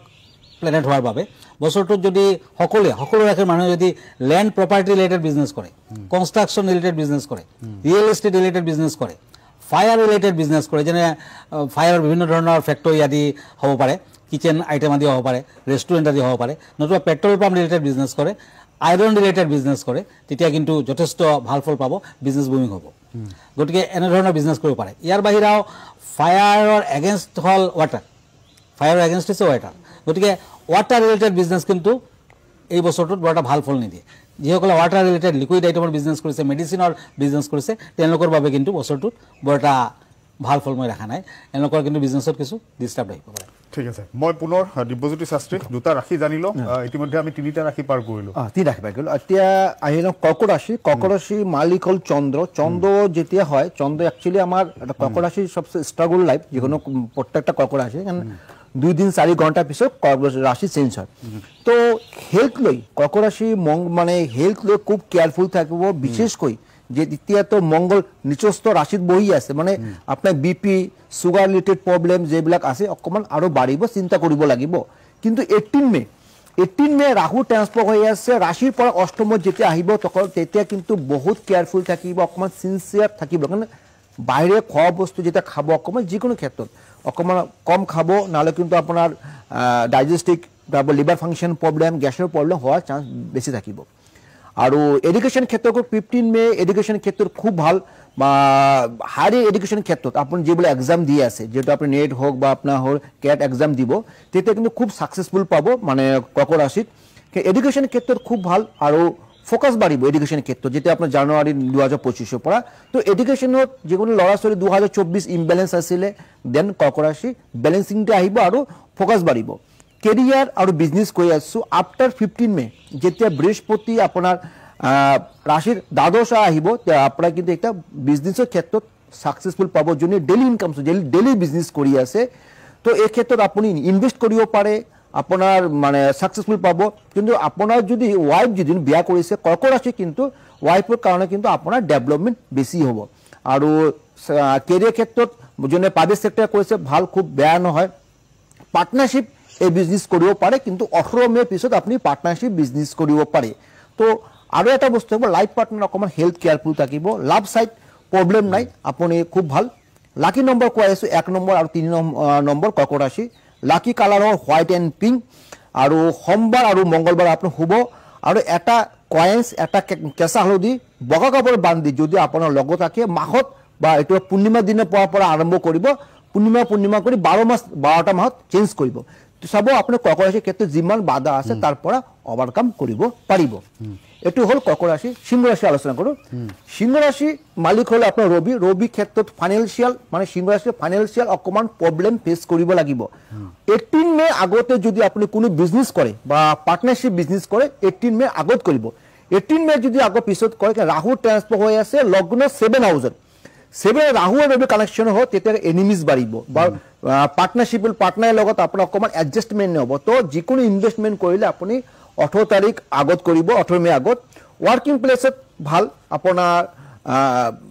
প্লেনেট হোৱাৰ বাবে বছৰটোত যদি সকলো ৰাশিৰ মানুহে যদি লেণ্ড প্ৰপাৰ্টি ৰিলেটেড বিজনেছ কৰে কনষ্ট্ৰাকশ্যন ৰিলেটেড বিজনেছ কৰে ৰিয়েল এষ্টেট ৰিলেটেড বিজনেছ কৰে ফায়াৰ ৰিলেটেড বিজনেছ কৰে যেনে ফায়াৰৰ বিভিন্ন ধৰণৰ ফেক্টৰী আদি হ'ব পাৰে কিচেন আইটেম আদি হ'ব পাৰে ৰেষ্টুৰেণ্ট আদি হ'ব পাৰে নতুবা পেট্ৰল পাম্প ৰিলেটেড বিজনেছ কৰে আইৰণ ৰিলেটেড বিজনেছ কৰে তেতিয়া কিন্তু যথেষ্ট ভাল ফল পাব বিজনেছ বুমিং হ'ব গতিকে এনেধৰণৰ বিজনেছ কৰিব পাৰে ইয়াৰ বাহিৰেও ফায়াৰৰ এগেইনষ্ট হ'ল ৱাটাৰ ফায়াৰৰ এগেইনষ্ট হৈছে ৱাটাৰ গতিকে ৱাটাৰ ৰিলেটেড বিজনেছ কিন্তু এই বছৰটোত বৰ এটা ভাল ফল নিদিয়ে যিসকলে ৱাটাৰ ৰিলেটেড লিকুইড আইটেমৰ বিজনেছ কৰিছে মেডিচিনৰ বিজনেছ কৰিছে তেওঁলোকৰ বাবে কিন্তু বছৰটোত বৰ এটা ভাল ফল মই দেখা নাই এওঁলোকৰ কিন্তু বিজনেছত কিছু ডিষ্টাৰ্ব আহিব পাৰে ঠিক আছে মই পুনৰ দিব্যজ্যোতি শাস্ত্ৰী দুটা ৰাশি জানি লওঁ ইতিমধ্যে আমি তিনিটা ৰাশি পাৰ কৰিলোঁ তিনি ৰাশি পাৰ কৰিলোঁ এতিয়া আহিলোঁ কৰ্কট ৰাশি মালিক হ'ল চন্দ্ৰ যেতিয়া হয় চন্দ্ৰ একচুৱেলি আমাৰ এটা কৰ্কট ৰাশিৰ সবচে ষ্ট্ৰাগল লাইফ যিকোনো প্ৰত্যেকটা কৰ্কট ৰাশি 2-4 ঘণ্টাৰ পিছত ৰাশি চেঞ্জ হয় তো হেল্থ লৈ কৰ্কট ৰাশি মানে হেল্থ লৈ খুব কেয়াৰফুল থাকিব বিশেষকৈ যে এতিয়াতো মংগল নিচস্থ ৰাশিত বহি আছে মানে আপোনাৰ বিপি সুগাৰ ৰিলেটেড প্ৰব্লেম যেবিলাক আছে অকণমান আৰু বাঢ়িব চিন্তা কৰিব লাগিব কিন্তু 18 মে ৰাহু ট্ৰান্সফাৰ হৈ আছে ৰাশিৰ পৰা অষ্টমত যেতিয়া আহিব তেতিয়া কিন্তু বহুত কেয়াৰফুল থাকিব অকণমান চিনচিয়াৰ থাকিব কাৰণ বাহিৰে খোৱা বস্তু যেতিয়া খাব অকণমান যিকোনো ক্ষেত্ৰত অকণমান কম খাব নহ'লে কিন্তু আপোনাৰ ডাইজেষ্টিক লিভাৰ ফাংচন প্ৰব্লেম গেছৰ প্ৰব্লেম হোৱাৰ চান্স বেছি থাকিব আৰু এডুকেশ্যন ক্ষেত্ৰত 15 মে এডুকেশ্যন ক্ষেত্ৰত খুব ভাল বা হায়াৰ এডুকেশ্যন ক্ষেত্ৰত আপুনি যিবিলাক এক্সাম দি আছে যেটা আপুনি নেট হোক বা আপোনাৰ হ'ল কেট এক্সাম দিব তেতিয়া কিন্তু খুব সাকসেসফুল পাব মানে কৰ্কট ৰাশিত এডুকেশ্যন ক্ষেত্ৰত খুব ভাল আৰু ফোকাস বাঢ়িব এডুকেশ্যন ক্ষেত্ৰত যেটা আপোনাৰ জানুৱাৰী 2025 পৰা তো এডুকেশ্যনত যিকোনো ল'ৰা ছোৱালী 2024 ইমবেলেন্স আছিলে দেন কৰ্কট ৰাশি বেলেন্সিংটো আহিব আৰু ফোকাস বাঢ়িব কেৰিয়াৰ আৰু বিজনেছ কৰি আছো আফটাৰ 15 মে যেতিয়া বৃহস্পতি আপোনাৰ ৰাশিৰ দ্বাদশ আহিব আপোনাৰ কিন্তু একটা বিজনেছৰ ক্ষেত্ৰত সাকসেসফুল পাব যোনে ডেইলি ইনকাম ডেইলি বিজনেছ কৰি আছে তো এই ক্ষেত্ৰত আপুনি ইনভেস্ট কৰিব পাৰে আপোনাৰ মানে সাকসেসফুল পাব কিন্তু আপোনাৰ যদি ওয়াইফ যদি বিয়া কৰিছে কৰ্কট ৰাশি কিন্তু ওয়াইফৰ কাৰণে কিন্তু আপোনাৰ ডেভেলপমেন্ট বেছি হ'ব আৰু কেৰিয়াৰ ক্ষেত্ৰত যোনে প্ৰাইভেট সেক্টৰ কৰিছে ভাল খুব বেয়া নহয় পাৰ্টনাৰশ্বিপ এই বিজনেছ কৰিব পাৰে কিন্তু 18 মে পিছত আপুনি পাৰ্টনাৰশ্বিপ বিজনেছ কৰিব পাৰে তো আৰু এটা বস্তু হ'ব লাইফ পাৰ্টনাৰ অকমান হেলথ কেয়াৰফুল থাকিব লাভ সাইড প্ৰব্লেম নাই আপুনি খুব ভাল লাকি নম্বৰ কৈ আছো 1 নম্বৰ আৰু 3 নম্বৰ কৰ্কট ৰাশি লাকি কালাৰ হ'ল হোৱাইট এণ্ড পিংক আৰু সোমবাৰ আৰু মঙ্গলবাৰ আপুনি শুব আৰু এটা কয়েন্স এটা কেঁচা হালধি বগা কাপোৰ বান্ধি যদি আপোনাৰ লগত থাকে মাহত বা এইটো পূৰ্ণিমা দিনে পৰা আৰম্ভ কৰিব পূৰ্ণিমা কৰি 12টা মাহত চেঞ্জ কৰিব সব আপোনাৰ কৰ্কট ৰাশিৰ ক্ষেত্ৰত যিমান বাধা আছে তাৰ পৰা ওভাৰকাম কৰিব পাৰিব এটো হল কৰ্কট ৰাশি সিংহ ৰাশি আলোচনা কৰো সিংহ ৰাশি মালিক হল আপোনাৰ ৰবি ক্ষেত্ৰত ফাইনান্সিয়াল মানে সিংহ ৰাশিৰ ফাইনান্সিয়াল অকমান প্ৰব্লেম ফেস কৰিব লাগিব 18 মে আগতে যদি আপুনি কোনো বিজনেছ কৰে বা পাৰ্টনাৰশ্বিপ বিজনেছ কৰে 18 মে আগত কৰিব 18 মে যদি আগৰ পিছত কৰে ৰাহু ট্ৰান্সফাৰ হৈ আছে লগ্ন 7 হাউজত 7 ৰাহু আৰু ৰবি কানেকশ্যন হয় তেতিয়া এনিমিজ বাঢ়িব বা পাৰ্টনাৰৰ লগত আপোনাৰ অকমান এডজাষ্টমেন্ট হ'ব তো যিকোনো ইনভেষ্টমেন্ট কৰিলে আপুনি 18 তাৰিখ আগত কৰিব 18 মে আগত ওয়াৰ্কিং প্লেসত ভাল আপোনাৰ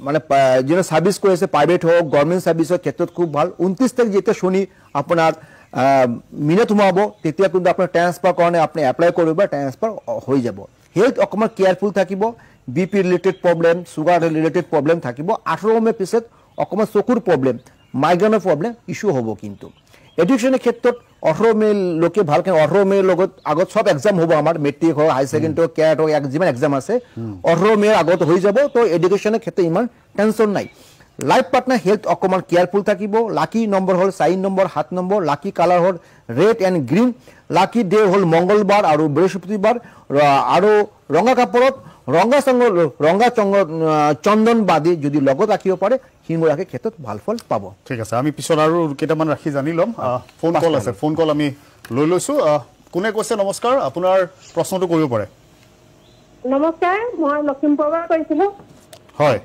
মানে যেন সাৰ্ভিস কৰিছে প্ৰাইভেট হোক গভৰ্নমেন্ট সাৰ্ভিসৰ ক্ষেত্ৰত খুব ভাল 29 তাৰিখ যেতিয়া শনি আপোনাৰ মিনত সোমাব তেতিয়া কিন্তু আপোনাৰ ট্ৰান্সফাৰ কাৰণে আপুনি এপ্লাই কৰিব ট্ৰান্সফাৰ হৈ যাব হেলথ অকমান কেয়াৰফুল থাকিব BP related problem sugar related problem থাকিব 18 মে পিছত অকমান চকুৰ প্ৰব্লেম মাইগ্ৰেনৰ প্ৰব্লেম ইস্যু হ'ব কিন্তু এডুকেশ্যনৰ ক্ষেত্ৰত 18 মে লোকে ভালকে 18 মে লগত আগত সব এক্সাম হ'ব আমাৰ মেট্ৰিক হয় হাই সেকেন্ডাৰী কেট হয় যিমান এক্সাম আছে 18 মে আগত হৈ যাব তো এডুকেশ্যনৰ ক্ষেত্ৰত ইমান টেনচন নাই লাইফ পাৰ্টনাৰ হেলথ অকমান কেয়াৰফুল থাকিব লাকি নম্বৰ হ'ল 4 নম্বৰ 7 নম্বৰ লাকি কালাৰ হ'ল red and green lucky day হ'ল মঙ্গলবাৰ আৰু বৃহস্পতিবাৰ আৰু ৰঙা কাপোৰত ৰঙা চন্দন বাদি যদি লগত ৰাখিব পাৰে সিংহ ৰাশিৰ ক্ষেত্ৰত ভাল ফল পাব ঠিক আছে আমি পিছত আৰু কেইটামান ৰাশি জানি লম ফোন কল আছে ফোন কল আমি লৈ লৈছো কোনে কৈছে নমস্কাৰ আপোনাৰ প্ৰশ্নটো কৰিব পাৰে নমস্কাৰ মই লখিমপুৰৰ পৰা কৈছিলো হয়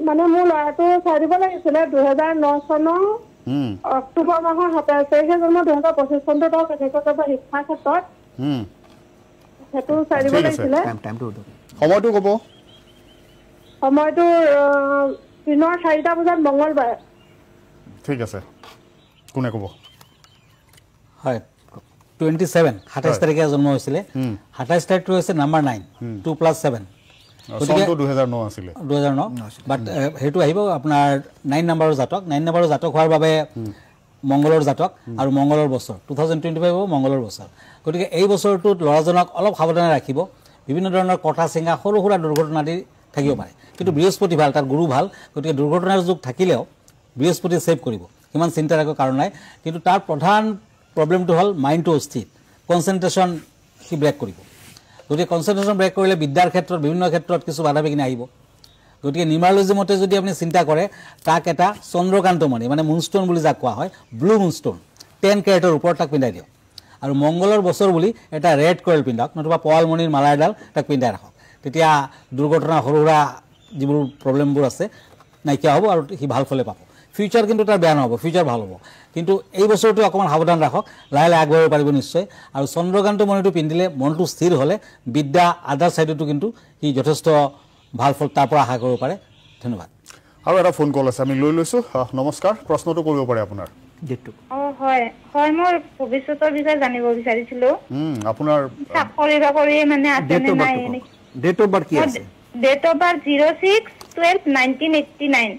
মানে মোৰ ল'ৰাটো চাই দিব লাগিছিলে 2009 চনৰ অক্টোবৰ মাহৰ 27 তাৰিখে জন্ম 2025 চনটো তেওঁ কেনেকৈ যাব শিক্ষাৰ ক্ষেত্ৰত সেইটো চাই দিব লাগিছিলে সময়টো ক'ব সময়টো দিনৰ 4টা বজাত মঙ্গলবাৰ ঠিক আছে কোনে ক'ব হয় 27 তাৰিখে জন্ম হৈছিলে 27 তাৰিখটো হৈছে নাম্বাৰ 9 2+7 চনটো 2009 আছিলে 2009 বাট হেতু আহিব আপোনাৰ 9 নম্বৰৰ জাতক হোৱাৰ বাবে মঙ্গলৰ জাতক আৰু মঙ্গলৰ বছৰ 2025 মঙ্গলৰ বছৰ গতিকে এই বছৰটোত ল'ৰাজনক অলপ সাৱধানে ৰাখিব বিভিন্ন ধৰণৰ কটা চিঙা সৰু সুৰা দুৰ্ঘটনা দি থাকিব পাৰে কিন্তু বৃহস্পতি ভাল তাৰ গুৰু ভাল গতিকে দুৰ্ঘটনাৰ যুগ থাকিলেও বৃহস্পতি সেভ কৰিব কিমান চিন্তাৰ একো কাৰণ নাই কিন্তু তাৰ প্ৰধান প্ৰব্লেমটো হ'ল মাইণ্ডটো অস্থিৰ কনচেনট্ৰেশ্যন সি ব্ৰেক কৰিব গতিকে কনচেনট্ৰেশ্যন ব্ৰেক কৰিলে বিদ্যাৰ ক্ষেত্ৰত বিভিন্ন ক্ষেত্ৰত কিছু বাধা বিঘিনি আহিব গতিকে নিউমাৰলজি মতে যদি আপুনি চিন্তা কৰে তাক এটা চন্দ্ৰকান্তমণি মানে মুনষ্টোন বুলি যাক কোৱা হয় ব্লু মুনষ্টোন 10 কেৰেটৰ ওপৰত তাক পিন্ধাই দিয়ক আৰু মংগলৰ বছৰ বুলি এটা ৰেড কয়েল পিন্ধক নতুবা পৱালমণিৰ মালা এডাল তাক পিন্ধাই ৰাখক তেতিয়া দুৰ্ঘটনা সৰু সুৰা যিবোৰ প্ৰব্লেমবোৰ আছে নাইকিয়া হ'ব আৰু সি ভাল ফলে পাব ফিউচাৰ কিন্তু তাৰ বেয়া নহ'ব ফিউচাৰ ভাল হ'ব কিন্তু এই বছৰটো অকণমান সাৱধান ৰাখক লাহে লাহে আগবাঢ়িব পাৰিব নিশ্চয় আৰু চন্দ্ৰকান্তমণিটো পিন্ধিলে মনটো স্থিৰ হ'লে বিদ্যা আদাৰ ছাইডতো কিন্তু সি যথেষ্ট ভাল ফল তাৰ পৰা আশা কৰিব পাৰে ধন্যবাদ আৰু এটা ফোন কল আছে আমি লৈ লৈছোঁ নমস্কাৰ প্ৰশ্নটো কৰিব পাৰে আপোনাৰ হয় হয় মই ভৱিষ্যতৰ বিষয়ে জানিব বিচাৰিছিলো আপোনাৰ চাকৰি বাকৰি মানে আছে নে নাই ডেট অফ বাৰ্থ কি আছে ডেট অফ বাৰ্থ 06/12/1989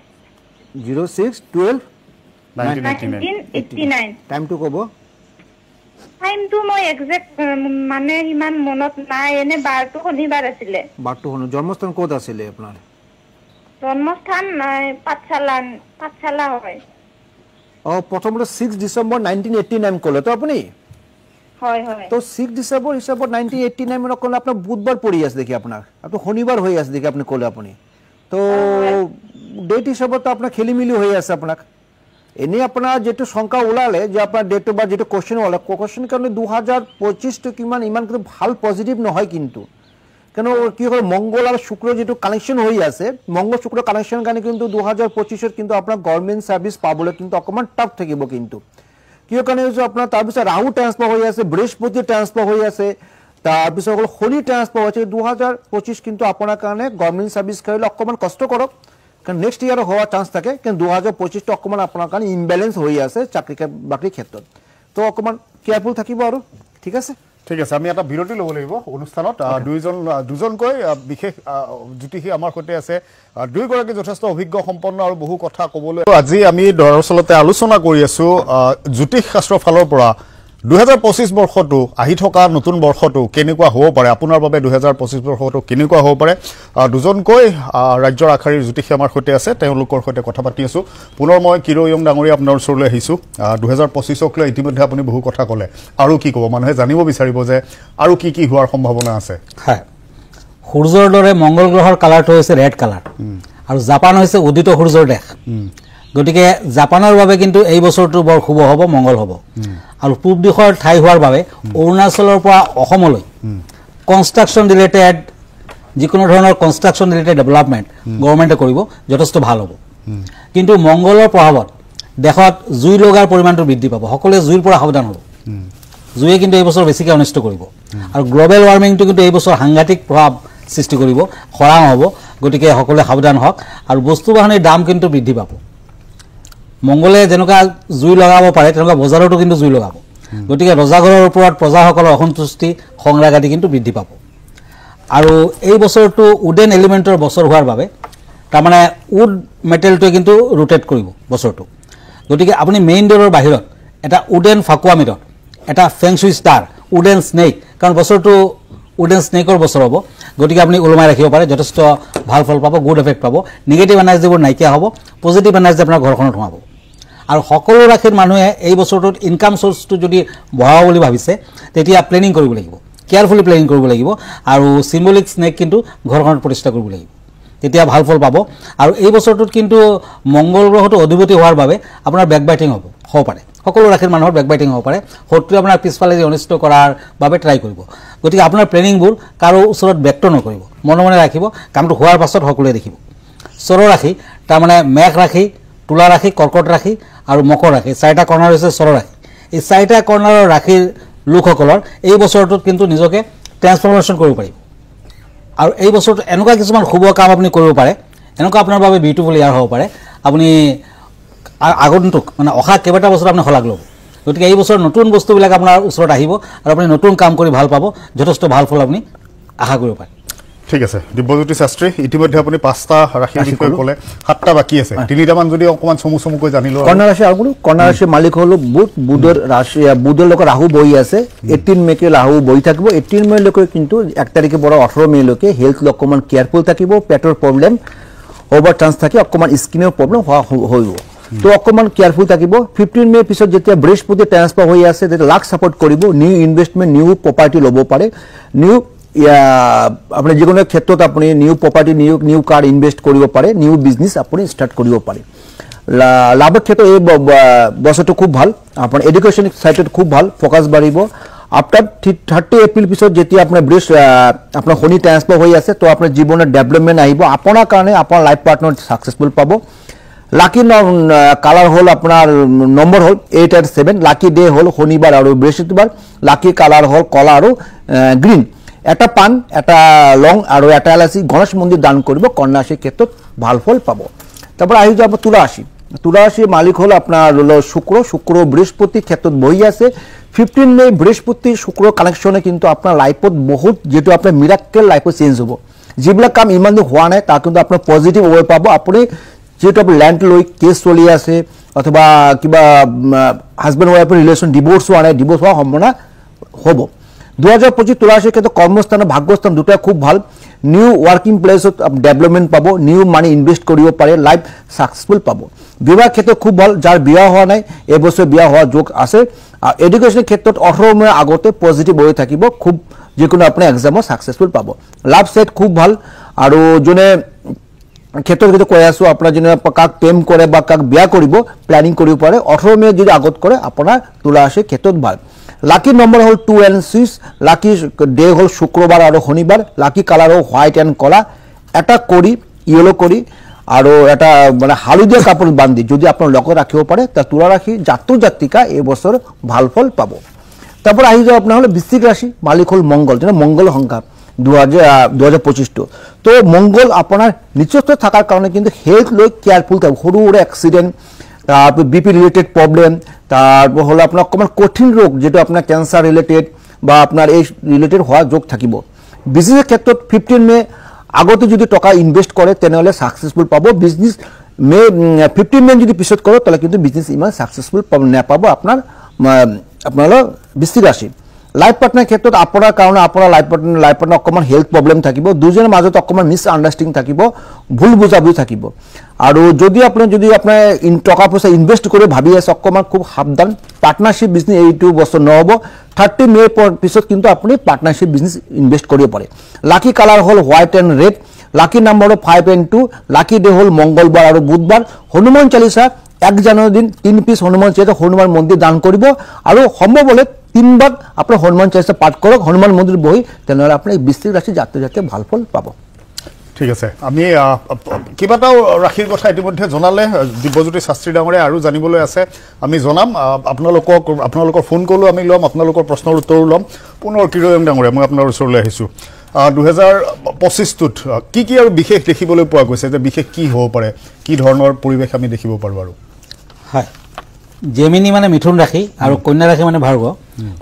06/12/1989 টাইমটো ক'ব টাইমটো মই একজেক্ট মানে ইমান মনত নাই এনে বাৰটো শনিবাৰ আছিলে বাৰটো জন্মস্থান ক'ত আছিলে আপোনাৰ জন্মস্থান পাঠশালা হয় প্ৰথমতে 6 ডিচেম্বৰ 1989 ক'লে তো আপুনি হয় হয় তো 6 ডিচেম্বৰ হিচাপত 1989 ক'লে আপোনাৰ বুধবাৰ পৰি আছে দেখি আপোনাৰ আৰু শনিবাৰ হৈ আছে দেখি আপুনি ক'লে আপুনি তো ডেট হিচাপত আপোনাৰ খেলি মেলি হৈ আছে আপোনাক এনে আপোনাৰ যেটো সংখ্যা ওলালে যে আপোনাৰ ডেট অফ বাৰ্থ যেটো কোশ্চেন ওলালে কোশ্চেন কাৰণে 2025 টো কিমান ইমান ভাল পজিটিভ নহয় কিন্তু কেন কি হয় মঙ্গল আর শুক্র যেটো কানেকশন হই আছে মঙ্গল শুক্র কানেকশন কাৰণে কিন্তু 2025 কিন্তু আপোনাৰ গভৰ্নমেন্ট সাৰ্ভিস পাবলে কিন্তু অকমান টাফ থাকিব কিন্তু কি কাৰণে যে আপোনাৰ তাৰপিছত ৰাহু ট্ৰান্সফাৰ হৈ আছে বৃহস্পতি ট্ৰান্সফাৰ হৈ আছে তাৰপিছত অকল শনি ট্ৰান্সফাৰ হৈছে 2025 কিন্তু আপোনাৰ কাৰণে গভৰ্নমেন্ট সাৰ্ভিস কৰিলে অকমান কষ্ট কৰক কাৰণ নেক্সট ইয়াৰ হোৱা চান্স থাকে কিন্তু 2025 টো অকমান আপোনাৰ কাৰণে ইমব্যালেন্স হৈ আছে চাকৰি বাকৰি ক্ষেত্ৰত তো অকমান কেয়াৰফুল থাকিব আৰু ঠিক আছে ঠিক আছে আমি এটা বিৰতি ল'ব লাগিব অনুষ্ঠানত দুজনকৈ বিশেষ জ্যোতিষী আমাৰ সৈতে আছে দুইগৰাকী যথেষ্ট অভিজ্ঞ সম্পন্ন আৰু বহু কথা ক'বলৈ আজি আমি দৰাচলতে আলোচনা কৰি আছো জ্যোতিষ শাস্ত্ৰৰ ফালৰ পৰা 2025 বৰ্ষটো আহি থকা নতুন বৰ্ষটো কেনেকুৱা হ'ব পাৰে আপোনাৰ বাবে 2025 বৰ্ষটো কেনেকুৱা হ'ব পাৰে দুজনকৈ ৰাজ্যৰ আখাৰীৰ জ্যোতিষী আমাৰ সৈতে আছে তেওঁলোকৰ সৈতে কথা পাতি আছো পুনৰ মই কিৰয়ং ডাঙৰীয়া আপোনাৰ ওচৰলৈ আহিছো 2025ক লৈ ইতিমধ্যে আপুনি বহু কথা ক'লে আৰু কি ক'ব মানুহে জানিব বিচাৰিব যে আৰু কি কি হোৱাৰ সম্ভাৱনা আছে হয় সূৰ্যৰ দৰে মংগল গ্ৰহৰ কালাৰটো হৈছে ৰেড কালাৰ আৰু জাপান হৈছে উদিত সূৰ্যৰ দেশ গতিকে জাপানৰ বাবে কিন্তু এই বছৰটো বৰ শুভ হ'ব মংগল হ'ব আৰু পূব দিশৰ ঠাই হোৱাৰ বাবে অৰুণাচলৰ পৰা অসমলৈ কনষ্ট্ৰাকচন ৰিলেটেড যিকোনো ধৰণৰ কনষ্ট্ৰাকচন ৰিলেটেড ডেভেলপমেণ্ট গভৰ্ণমেণ্টে কৰিব যথেষ্ট ভাল হ'ব কিন্তু মংগলৰ প্ৰভাৱত দেশত জুই লগাৰ পৰিমাণটো বৃদ্ধি পাব সকলোৱে জুইৰ পৰা সাৱধান হ'ব জুয়ে কিন্তু এই বছৰ বেছিকৈ অনিষ্ট কৰিব আৰু গ্লোবেল ৱাৰ্মিংটো কিন্তু এই বছৰ সাংঘাতিক প্ৰভাৱ সৃষ্টি কৰিব খৰাং হ'ব গতিকে সকলোৱে সাৱধান হওক আৰু বস্তু বাহনীৰ দাম কিন্তু বৃদ্ধি পাব মংগলে যেনেকুৱা জুই লগাব পাৰে তেনেকুৱা বজাৰতো কিন্তু জুই লগাব গতিকে ৰজাঘৰৰ ওপৰত প্ৰজাসকলৰ অসন্তুষ্টি সংৰাগ আদি কিন্তু বৃদ্ধি পাব আৰু এই বছৰটো উডেন এলিমেণ্টৰ বছৰ হোৱাৰ বাবে তাৰমানে উড মেটেলটোৱে কিন্তু ৰোটেট কৰিব বছৰটো গতিকে আপুনি মেইন ডোৰৰ বাহিৰত এটা উডেন ফাকুৱা মিৰত এটা ফেংচুই ষ্টাৰ উডেন স্নেক কাৰণ বছৰটো উডেন স্নেকৰ বছৰ হ'ব গতিকে আপুনি ওলমাই ৰাখিব পাৰে যথেষ্ট ভাল ফল পাব গুড এফেক্ট পাব নিগেটিভ এনাৰ্জিবোৰ নাইকিয়া হ'ব পজিটিভ এনাৰ্জি আপোনাৰ ঘৰখনত সোমাব আৰু সকলো ৰাশিৰ মানুহে এই বছৰটোত ইনকাম সোৰ্সটো যদি বঢ়াব বুলি ভাবিছে তেতিয়া প্লেনিং কৰিব লাগিব কেয়াৰফুলি প্লেনিং কৰিব লাগিব আৰু সিম্বলিক স্নেক কিন্তু ঘৰখনত প্ৰতিষ্ঠা কৰিব লাগিব তেতিয়া ভাল ফল পাব আৰু এই বছৰটোত কিন্তু মংগল গ্ৰহটো অধিপতি হোৱাৰ বাবে আপোনাৰ বেকবাইটিং হ'ব পাৰে সকলো ৰাশিৰ মানুহৰ বেকবাইটিং হ'ব পাৰে শত্ৰুৱে আপোনাৰ পিছফালে অনিষ্ট কৰাৰ বাবে ট্ৰাই কৰিব গতিকে আপোনাৰ প্লেনিংবোৰ কাৰো ওচৰত ব্যক্ত নকৰিব মনে মনে ৰাখিব কামটো হোৱাৰ পাছত সকলোৱে দেখিব চৰ ৰাশি তাৰমানে মেঘ ৰাশি তুলা ৰাশি কৰ্কট ৰাশি আৰু মকৰ ৰাশি চাৰিটা কৰ্ণাৰ হৈছে চৰ ৰাশি এই চাৰিটা কৰ্ণাৰৰ ৰাশিৰ লোকসকলৰ এই বছৰটোত কিন্তু নিজকে ট্ৰেন্সফৰমেশ্যন কৰিব পাৰিব আৰু এই বছৰটো এনেকুৱা কিছুমান শুভ কাম আপুনি কৰিব পাৰে এনেকুৱা আপোনাৰ বাবে বিউটিফুল ইয়াৰ হ'ব পাৰে আপুনি আগন্তুক মানে অহা কেইবাটা বছৰ আপুনি শলাগ ল'ব গতিকে এই বছৰ নতুন বস্তুবিলাক আপোনাৰ ওচৰত আহিব আৰু আপুনি নতুন কাম কৰি ভাল পাব যথেষ্ট ভাল ফল আপুনি আশা কৰিব পাৰে ঠিক আছে দিব্যজ্যোতি শাস্ত্ৰী ইতিমধ্যে আপুনি 5টা ৰাশিৰ বিষয়ে ক'লে 7টা বাকি আছে 3টা মান যদি অকমান চমুকৈ জানিলো কন্যা ৰাশি আৰু কন্যা ৰাশিৰ মালিক হলো বুধৰ ৰাশি বুধৰ লগত ৰাহু বহি আছে 18 মেকে ৰাহু বহি থাকিব 18 মে লৈকে কিন্তু 1 তাৰিখে পৰা 18 মে লৈকে হেলথ অকমান কেয়াৰফুল থাকিব পেটৰ প্ৰব্লেম ওভাৰ চান্স থাকে অকমান স্কিনৰ প্ৰব্লেম হ'ব তো অকণমান কেয়াৰফুল থাকিব 15 মে পিছত যেতিয়া বৃহস্পতি ট্ৰান্সফাৰ হৈ আছে তেতিয়া লাক ছাপোৰ্ট কৰিব নিউ ইনভেষ্টমেণ্ট নিউ প্ৰপাৰ্টি ল'ব পাৰে নিউ আপুনি যিকোনো ক্ষেত্ৰত আপুনি নিউ প্ৰপাৰ্টি নিউ কাৰ ইনভেষ্ট কৰিব পাৰে নিউ বিজনেছ আপুনি ষ্টাৰ্ট কৰিব পাৰে লাভৰ ক্ষেত্ৰত এই বছৰটো খুব ভাল আপোনাৰ এডুকেশ্যন সাইডত খুব ভাল ফোকাস বাঢ়িব আফটাৰ 30 এপ্ৰিল পিছত যেতিয়া আপোনাৰ আপোনাৰ শনি ট্ৰান্সফাৰ হৈ আছে তো আপোনাৰ জীৱনৰ ডেভেলপমেন্ট আহিব আপোনাৰ কাৰণে আপোনাৰ লাইফ পাৰ্টনাৰ সাকসেসফুল পাব লাকি কালাৰ হল আপোনাৰ নম্বৰ হল 8 আৰু 7 লাকি ডে হল শনিবাৰ আৰু বৃহস্পতিবাৰ লাকি কালাৰ হল কলা আৰু গ্ৰীন এটা পান এটা লং আৰু এটা এলাচি গণেশ মন্দিৰ দান কৰিব কন্যা ৰাশিৰ ক্ষেত্ৰত ভাল ফল পাব তাৰপৰ আহি যাব তুলা ৰাশিৰ মালিক হল আপনাৰ শুক্ৰ বৃহস্পতি ক্ষেত্ৰত বহি আছে 15 মে বৃহস্পতি শুক্র কানেকশনে কিন্তু আপনার লাইফত বহুত যেটো আপনার মিরাক্কেল লাইফত চেঞ্জ হব যিবিলাক কাম ইমান দিন হোৱা নাই তা কিন্তু আপনার পজিটিভ ওয়ে পাব আপনি যেটো আপনি ল্যান্ড লৈ কেস চলি আছে অথবা কিবা হাজবেন্ড ওয়াইফের রিলেশন ডিভোর্স হোৱা নাই ডিভোৰ্স হোৱাৰ সম্ভাৱনা হ'ব 2025 তুলা রাশির ক্ষেত্রে কর্মস্থান ভাগ্যস্থান দুটা খুব ভাল নিউ ওয়ার্কিং প্লেসত ডেভেলপমেন্ট পাব নিউ মানি ইনভেস্ট কৰিব পাৰে লাইফ সাকসেসফুল পাব বিবাহ ক্ষেত্ৰে খুব ভাল যাৰ বিবাহ হোৱা নাই এই বছৰ বিবাহ হওয়াৰ যোগ আছে এডুকেশন ক্ষেত্ৰত 18 মে আগতে পজিটিভ হৈ থাকিব খুব যিকোনো আপনি এক্সামত সাকসেসফুল পাব লাভ সেট খুব ভাল আৰু জনে ক্ষেত্ৰত যেটা কৈ আছো আপোনাৰ জনে কাক প্ৰেম কৰে বা কাক বিয়া কৰিব প্ল্যানিং কৰিব পাৰে 18 মে যদি আগত কৰে আপোনাৰ তুলা ৰাশিৰ ক্ষেত্ৰত ভাল লাকি নম্বৰ হল 2 and 6 লাকি ডে হল শুক্ৰবাৰ আৰু শনিবাৰ লাকি কালাৰ হল হোয়াইট এন্ড কলা এটা কৰি ইয়েলো কৰি আৰু এটা মানে হালধীয়া কাপড় বান্ধি যদি আপোনাৰ লগত ৰাখিব পাৰে তা তুলা ৰাশি জাতক জাতিকা এই বছৰ ভাল ফল পাব তাৰপৰ আহি যাব আপোনাৰ হল বৃশ্চিক ৰাশি মালিক হল মঙ্গল যেনে মঙ্গল সংখ্যা 2025 তো মঙ্গল আপোনাৰ নিচস্থ থাকাৰ কাৰণে কিন্তু হেলথ লৈ কেয়াৰফুল থাকক সৰু সৰু এক্সিডেন্ট তারপর বিপি রিলেটেড প্রবলেম তারপর হলো আপনার অকমান কঠিন রোগ যেটা আপনার ক্যান্সার রিলেটেড বা আপনার এই রিলেটেড হওয়া যোগ থাকিব বিজনেসের ক্ষেত্রে 15 মে আগতে যদি টাকা ইনভেস্ট করে তেনেহলে সাকসেসফুল পাব বিজনেস মে 15 মে যদি পিছত করে তাহলে কিন্তু বিজনেস ইমান সাকসেসফুল নাপাব আপনার বৃশ্চিক রাশি লাইফ পার্টনার ক্ষেত্রে আপনার কারণে আপনার লাইফ পার্টনার অকমান হেলথ প্রবলেম থাকিব দুজনের মাজত অকমান মিস আন্ডারস্ট্যান্ডিং থাকিব ভুল বুঝাবুঝি থাকিব আর যদি আপনার টাকা পয়সা ইনভেস্ট করে ভাবি আছে অকমান খুব সাবধান পার্টনারশিপ বিজনেস এইটো বছর নহব 30 মে পিছত কিন্তু আপনি পার্টনারশিপ বিজনেস ইনভেস্ট কৰিব পাৰে লাকি কালার হল white and red lucky number হল 5 and 2 লাকি ডে হল মঙ্গলবার আর বুধবার হনুমান চালিসা 1 জানুয়ারি দিন 3 পিস হনুমান চালিসা হনুমান মন্দির দান কৰিব আৰু সম্ভৱ হলে 3 বার আপনার হনুমান চালিসা পাঠ করক হনুমান মন্দির বহি তেনেহলে আপনি বৃশ্চিক রাশি জাতক জাতিকে ভাল ফল পাব ঠিক আছে আমি কিবাটাও ৰাখিৰ কথা ইতিমধ্যে জনালে দিব্যজ্যোতি শাস্ত্ৰী ডাঙৰে আৰু জানিবলৈ আছে আমি জনাম আপোনালোকৰ ফোন কলো আমি লম আপোনালোকৰ প্ৰশ্নৰ উত্তৰ লম পুনৰ কিৰণ ডাঙৰে মই আপোনাৰ ওচৰলৈ আহিছো 2025 ত কি আৰু বিশেষ দেখিবলৈ পোৱা গৈছে যে বিশেষ কি হ'ব পাৰে কি ধৰণৰ পৰিবেশ আমি দেখিব পাৰো আৰু হয় জেমিনি মানে মিথুন ৰাশি আৰু কন্যা ৰাশি মানে ভাৰ্গ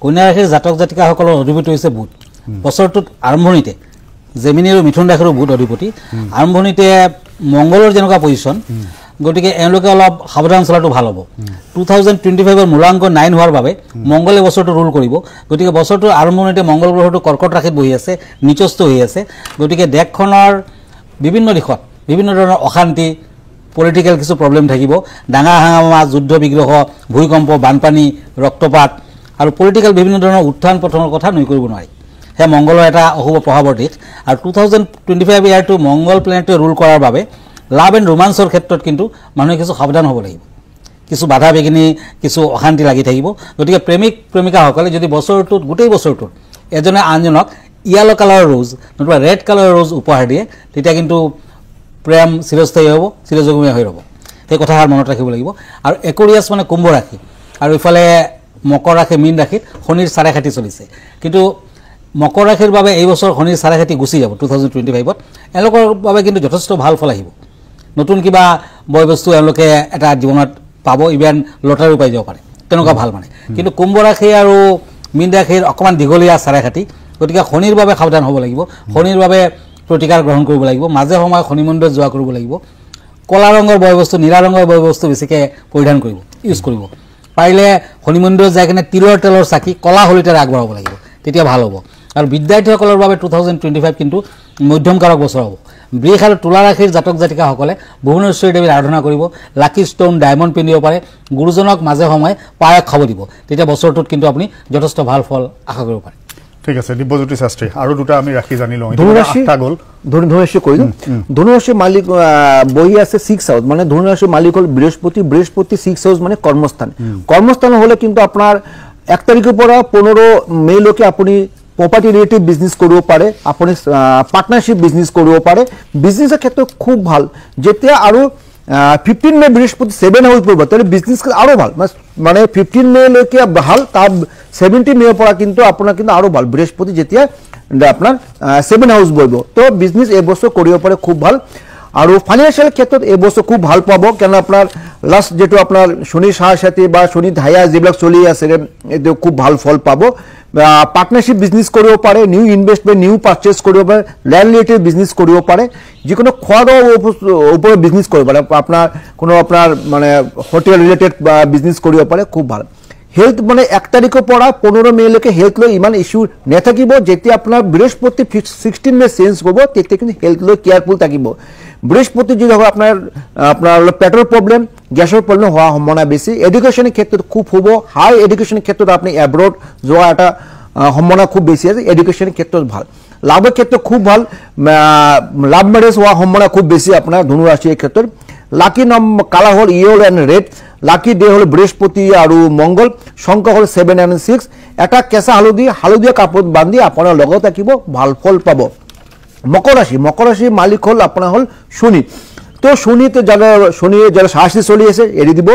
কন্যা ৰাশিৰ জাতক জাতিকাসকলৰ অধিপতি হৈছে বুধ বছৰটোত আৰম্ভণিতে জেমিনি আৰু মিথুন ৰাশিৰ বুধ অধিপতি আৰম্ভণিতে মঙ্গলৰ যেনেকুৱা পজিশন গতিকে এওঁলোকে অলপ সাৱধান চলাটো ভাল হ'ব 2025 ৰ মূলাংক 9 হোৱাৰ বাবে মঙ্গলে বছৰটো ৰুল কৰিব গতিকে বছৰটোৰ আৰম্ভণিতে মঙ্গল গ্ৰহটো কৰ্কট ৰাশিত বহি আছে নিচস্থ হৈ আছে গতিকে দেশখনৰ বিভিন্ন দিশত বিভিন্ন ধৰণৰ অশান্তি পলিটিক্যাল কিছু প্ৰবলেম থাকিব ডাঙা হাঙামা যুদ্ধ বিগ্ৰহ ভূমিকম্প বানপানী ৰক্তপাত আৰু পলিটিক্যাল বিভিন্ন ধৰণৰ উত্থান পতনৰ কথা নই কৰিব নোৱাৰি হে মঙ্গলৰ এটা অশুভ প্ৰভাৱৰ দিশ আৰু 2025 ইয়াৰটো মঙ্গল প্লেনেটে ৰুল কৰাৰ বাবে লাভ এণ্ড ৰোমান্সৰ ক্ষেত্ৰত কিন্তু মানুহে কিছু সাৱধান হ'ব লাগিব কিছু বাধা বিঘিনি কিছু অশান্তি লাগি থাকিব গতিকে প্ৰেমিক প্ৰেমিকাসকলে যদি বছৰটোত গোটেই বছৰটোত এজনে আনজনক ইয়েলো কালাৰৰ ৰ'জ নতুবা ৰেড কালাৰৰ ৰ'জ উপহাৰ দিয়ে তেতিয়া কিন্তু প্ৰেম চিৰস্থায়ী হ'ব চিৰজীৱনীয় হৈ ৰ'ব সেই কথাষাৰ মনত ৰাখিব লাগিব আৰু একুৰিয়াছ মানে কুম্ভ ৰাশি আৰু ইফালে মকৰ ৰাশি মীন ৰাশিত শনিৰ চাৰে খাতি চলিছে কিন্তু মকৰ ৰাশিৰ বাবে এই বছৰ শনিৰ চাৰে খাতি গুচি যাব 2025ত এওঁলোকৰ বাবে কিন্তু যথেষ্ট ভাল ফল আহিব নতুন কিবা বয় বস্তু এওঁলোকে এটা জীৱনত পাব ইভেন লটাৰীও পাই যাব পাৰে তেনেকুৱা ভাল মানে কিন্তু কুম্ভ ৰাশি আৰু মীন ৰাশিৰ অকমান দীঘলীয়া চাৰে খাতি গতিকে শনিৰ বাবে সাৱধান হ'ব লাগিব শনিৰ বাবে প্ৰতিকাৰ গ্ৰহণ কৰিব লাগিব মাজে সময় শনি মন্দিৰত যোৱা কৰিব লাগিব কলা ৰঙৰ বয় বস্তু নীলা ৰঙৰ বয় বস্তু বেছিকে পৰিধান কৰিব ইউজ কৰিব পাৰিলে শনি মন্দিৰত যাই কিনে তিলৰ তেলৰ চাকি কলা হলিতাৰে আগবঢ়াব লাগিব তেতিয়া ভাল হ'ব আৰু বিদ্যাৰ্থীসকলৰ বাবে 2025 কিন্তু মধ্যমকাৰক বছৰ হ'ব বৃষ আৰু তুলা ৰাশিৰ জাতক জাতিকাসকলে ভুৱনেশ্বৰী দেৱীৰ আৰাধনা কৰিব, লাকি ষ্টোন ডায়মণ্ড পিন্ধিব পাৰে, গুৰুজনক মাজে সময়ে পায়স খাব দিব, তেতিয়া বছৰটোত কিন্তু আপুনি যথেষ্ট ভাল ফল আশা কৰিব পাৰে। ঠিক আছে দিব্যজ্যোতি শাস্ত্ৰী, আৰু দুটা আমি ৰাখি জানি লওঁ। ধনুৰাশি গ'ল ধনুৰাশি কৈ দিওঁ। ধনুৰাশিৰ মালিক বহি আছে 6 হাউচ, মানে ধনুৰাশিৰ মালিক হ'ল বৃহস্পতি 6 হাউচ মানে কৰ্মস্থান। কৰ্মস্থান হ'লে কিন্তু আপোনাৰ 1 তাৰিখৰ পৰা 15 মেলৈকে আপুনি প্ৰপাৰ্টি ৰিলেটেড বিজনেছ কৰিব পাৰে, আপুনি পাৰ্টনাৰশ্বিপ বিজনেছ কৰিব পাৰে। বিজনেছৰ ক্ষেত্ৰত খুব ভাল। যেতিয়া আৰু 15 মে বৃহস্পতি 7 হাউচ পৰিব, তাহলে বিজনেছ আৰু ভাল, মানে 15 মেলৈকে ভাল, তাৰ 17 মেৰ পৰা কিন্তু আপোনাৰ কিন্তু আৰু ভাল বৃহস্পতি যেতিয়া আপনাৰ 7 হাউস বলবো। তো বিজনেস এবছৰ কৰিব পাৰে খুব ভাল। আৰু ফাইনেন্সিয়াল ক্ষেত্ৰত এবছৰ খুব ভাল পাব, কাৰণ আপোনাৰ লাষ্ট যেটো আপোনাৰ শনি সাহায্যতে বা শনি ধায়া যিবিলাক চলি আছে এইটো খুব ভাল ফল পাব। পাৰ্টনাৰশ্বিপ বিজনেছ কৰিব পাৰে, নিউ ইনভেষ্টমেণ্ট নিউ পাৰ্চেজ কৰিব পাৰে, ল্যান্ড ৰিলেটেড বিজনেছ কৰিব পাৰে, যিকোনো খোৱা ওপৰত বিজনেছ কৰিব পাৰে, আপোনাৰ কোনো আপোনাৰ মানে হোটেল ৰিলেটেড বিজনেছ কৰিব পাৰে, খুব ভাল। হেলথ মানে 1 তাৰিখৰ পৰা 15 মেলৈকে হেলথ লৈ ইমান ইস্যু নাথাকিব। যেতিয়া আপোনাৰ বৃহস্পতি 16 মে চেঞ্জ হ'ব, তেতিয়া কিন্তু হেলথ লৈ কেয়াৰফুল থাকিব। বৃহস্পতি যদি হ'ব আপোনাৰ পেটৰ প্ৰব্লেম, গেছৰ প্ৰব্লেম হোৱাৰ সম্ভাৱনা বেছি। এডুকেশ্যনৰ ক্ষেত্ৰত খুব হ'ব, হাই এডুকেশ্যনৰ ক্ষেত্ৰত আপুনি এব্ৰড যোৱা এটা সম্ভাৱনা খুব বেছি আছে, এডুকেশ্যনৰ ক্ষেত্ৰত ভাল। লাভৰ ক্ষেত্ৰত খুব ভাল, লাভ মেৰেজ হোৱাৰ সম্ভাৱনা খুব বেছি আপোনাৰ ধনুৰাশিৰ ক্ষেত্ৰত। লাকি নম্বৰ কালাৰ হ'ল yellow and red, lucky day হ'ল বৃহস্পতি আৰু মংগল, সংখ্যা হ'ল 7 and 6। এটা কেঁচা হালধীয়া কাপোৰত বান্ধি আপোনাৰ লগত থাকিব, ভাল ফল পাব। মকৰ ৰাশিৰ মালিক হ'ল আপোনাৰ হ'ল শনি। তো শনিতে যাৰা সাহসী চলি আছে এৰি দিব।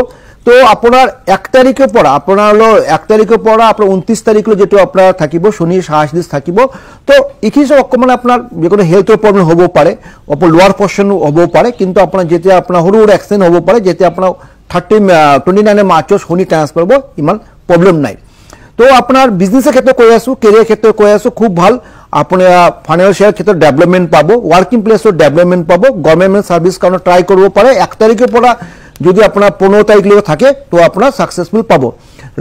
তো আপোনাৰ 1 তাৰিখৰ পৰা আপোনাৰ 29 তাৰিখলৈ যেটো আপোনাৰ থাকিব শনিৰ সাহসী থাকিব। তো ইখিছ অকমান আপোনাৰ যিকোনো হেলথৰ প্ৰব্লেম হ'ব পাৰে, লোৱাৰ পৰ্চন হ'ব পাৰে, কিন্তু আপোনাৰ যেতিয়া আপোনাৰ সৰু সৰু এক্সিডেণ্ট হ'ব পাৰে, যেতিয়া আপোনাৰ 29 মাৰ্চত শনি ট্ৰান্সফাৰ হ'ব, ইমান প্ৰব্লেম নাই। তো আপোনাৰ বিজনেছৰ ক্ষেত্ৰত কৈ আছোঁ, কেৰিয়াৰ ক্ষেত্ৰত কৈ আছোঁ, খুব ভাল। আপোনাৰ ফাইনেন্সিয়াল ক্ষেত্ৰত ডেভেলপমেণ্ট পাব, ৱৰ্কিং প্লেছত ডেভেলপমেণ্ট পাব, গভৰ্ণমেণ্ট ছাৰ্ভিচ কাৰণে ট্ৰাই কৰিব পাৰে। 1 তাৰিখৰ পৰা যদি আপোনাৰ 15 তাৰিখলৈকে থাকে, তো আপোনাৰ ছাকচেছফুল পাব।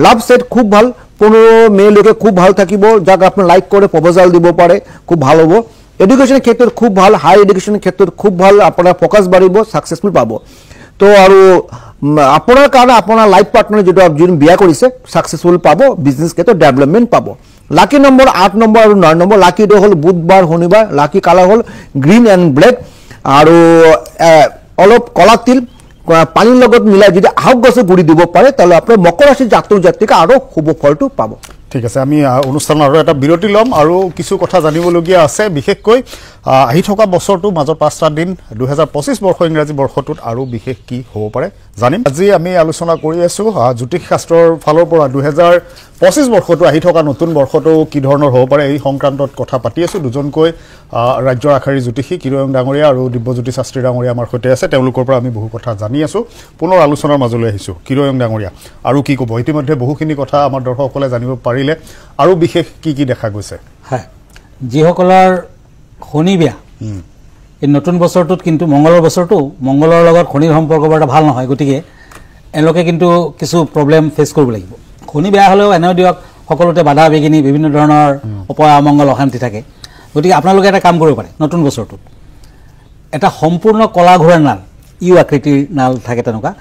লাভ সেট খুব ভাল, 15 মেলৈকে খুব ভাল থাকিব। যাক আপুনি লাইক কৰে প্ৰপ'জাল দিব পাৰে, খুব ভাল হ'ব। এডুকেশ্যনৰ ক্ষেত্ৰত খুব ভাল, হাই এডুকেশ্যনৰ ক্ষেত্ৰত খুব ভাল, আপোনাৰ ফ'কাছ বাঢ়িব, ছাকচেছফুল পাব। তো আৰু আপোনাৰ কাৰণে আপোনাৰ লাইফ পাৰ্টনাৰ যেটো যোন বিয়া কৰিছে ছাকচেছফুল পাব, বিজনেছ ক্ষেত্ৰত ডেভেলপমেণ্ট পাব। লাকি নম্বৰ 8 নম্বৰ আৰু 9 নম্বৰ, লাকি ডে হ'ল বুধবাৰ শনিবাৰ, লাকি কালাৰ হ'ল গ্ৰীণ এণ্ড ব্লেক। আৰু অলপ কলা তিল পানীৰ লগত মিলাই যদি আহক গছে গুৰি দিব পাৰে, তাহলে আপোনাৰ মকৰ ৰাশিৰ জাতক জাতিকা আৰু শুভ ফলটো পাব। ঠিক আছে, আমি অনুষ্ঠানৰ আৰু এটা বিৰতি ল'ম আৰু কিছু কথা জানিবলগীয়া আছে। বিশেষকৈ আহি থকা বছৰটো মাজত 5টা দিন 2025 বৰ্ষ ইংৰাজী বৰ্ষটোত আৰু বিশেষ কি হ'ব পাৰে জানিম। আজি আমি আলোচনা কৰি আছোঁ জ্যোতিষ শাস্ত্ৰৰ ফালৰ পৰা 2025 বৰ্ষটো আহি থকা নতুন বৰ্ষটো কি ধৰণৰ হ'ব পাৰে, এই সংক্ৰান্তত কথা পাতি আছোঁ। দুজনকৈ ৰাজ্যৰ আশাৰী জ্যোতিষী কিৰয়ং ডাঙৰীয়া আৰু দিব্যজ্যোতি শাস্ত্ৰী ডাঙৰীয়া আমাৰ সৈতে আছে। তেওঁলোকৰ পৰা আমি বহু কথা জানি আছোঁ। পুনৰ আলোচনাৰ মাজলৈ আহিছোঁ। কিৰয়ং ডাঙৰীয়া আৰু কি ক'ব? ইতিমধ্যে বহুখিনি কথা আমাৰ দৰ্শকসকলে জানিব পাৰিলে, আৰু বিশেষ কি কি দেখা গৈছে? হয়, যিসকলৰ শনি বেয়া এই নতুন বছৰটোত, কিন্তু মংগলৰ বছৰটো, মংগলৰ লগত শনিৰ সম্পৰ্ক বৰ এটা ভাল নহয়, গতিকে এওঁলোকে কিন্তু কিছু প্ৰব্লেম ফেচ কৰিব লাগিব। শনি বেয়া হ'লেও এনেও দিয়ক সকলোতে বাধা বিঘিনি বিভিন্ন ধৰণৰ অপয় অমংগল অশান্তি থাকে। গতিকে আপোনালোকে এটা কাম কৰিব পাৰে, নতুন বছৰটোত এটা সম্পূৰ্ণ কলা ঘোঁৰাৰ নাল, ইউ আকৃতিৰ নাল থাকে তেনেকুৱা,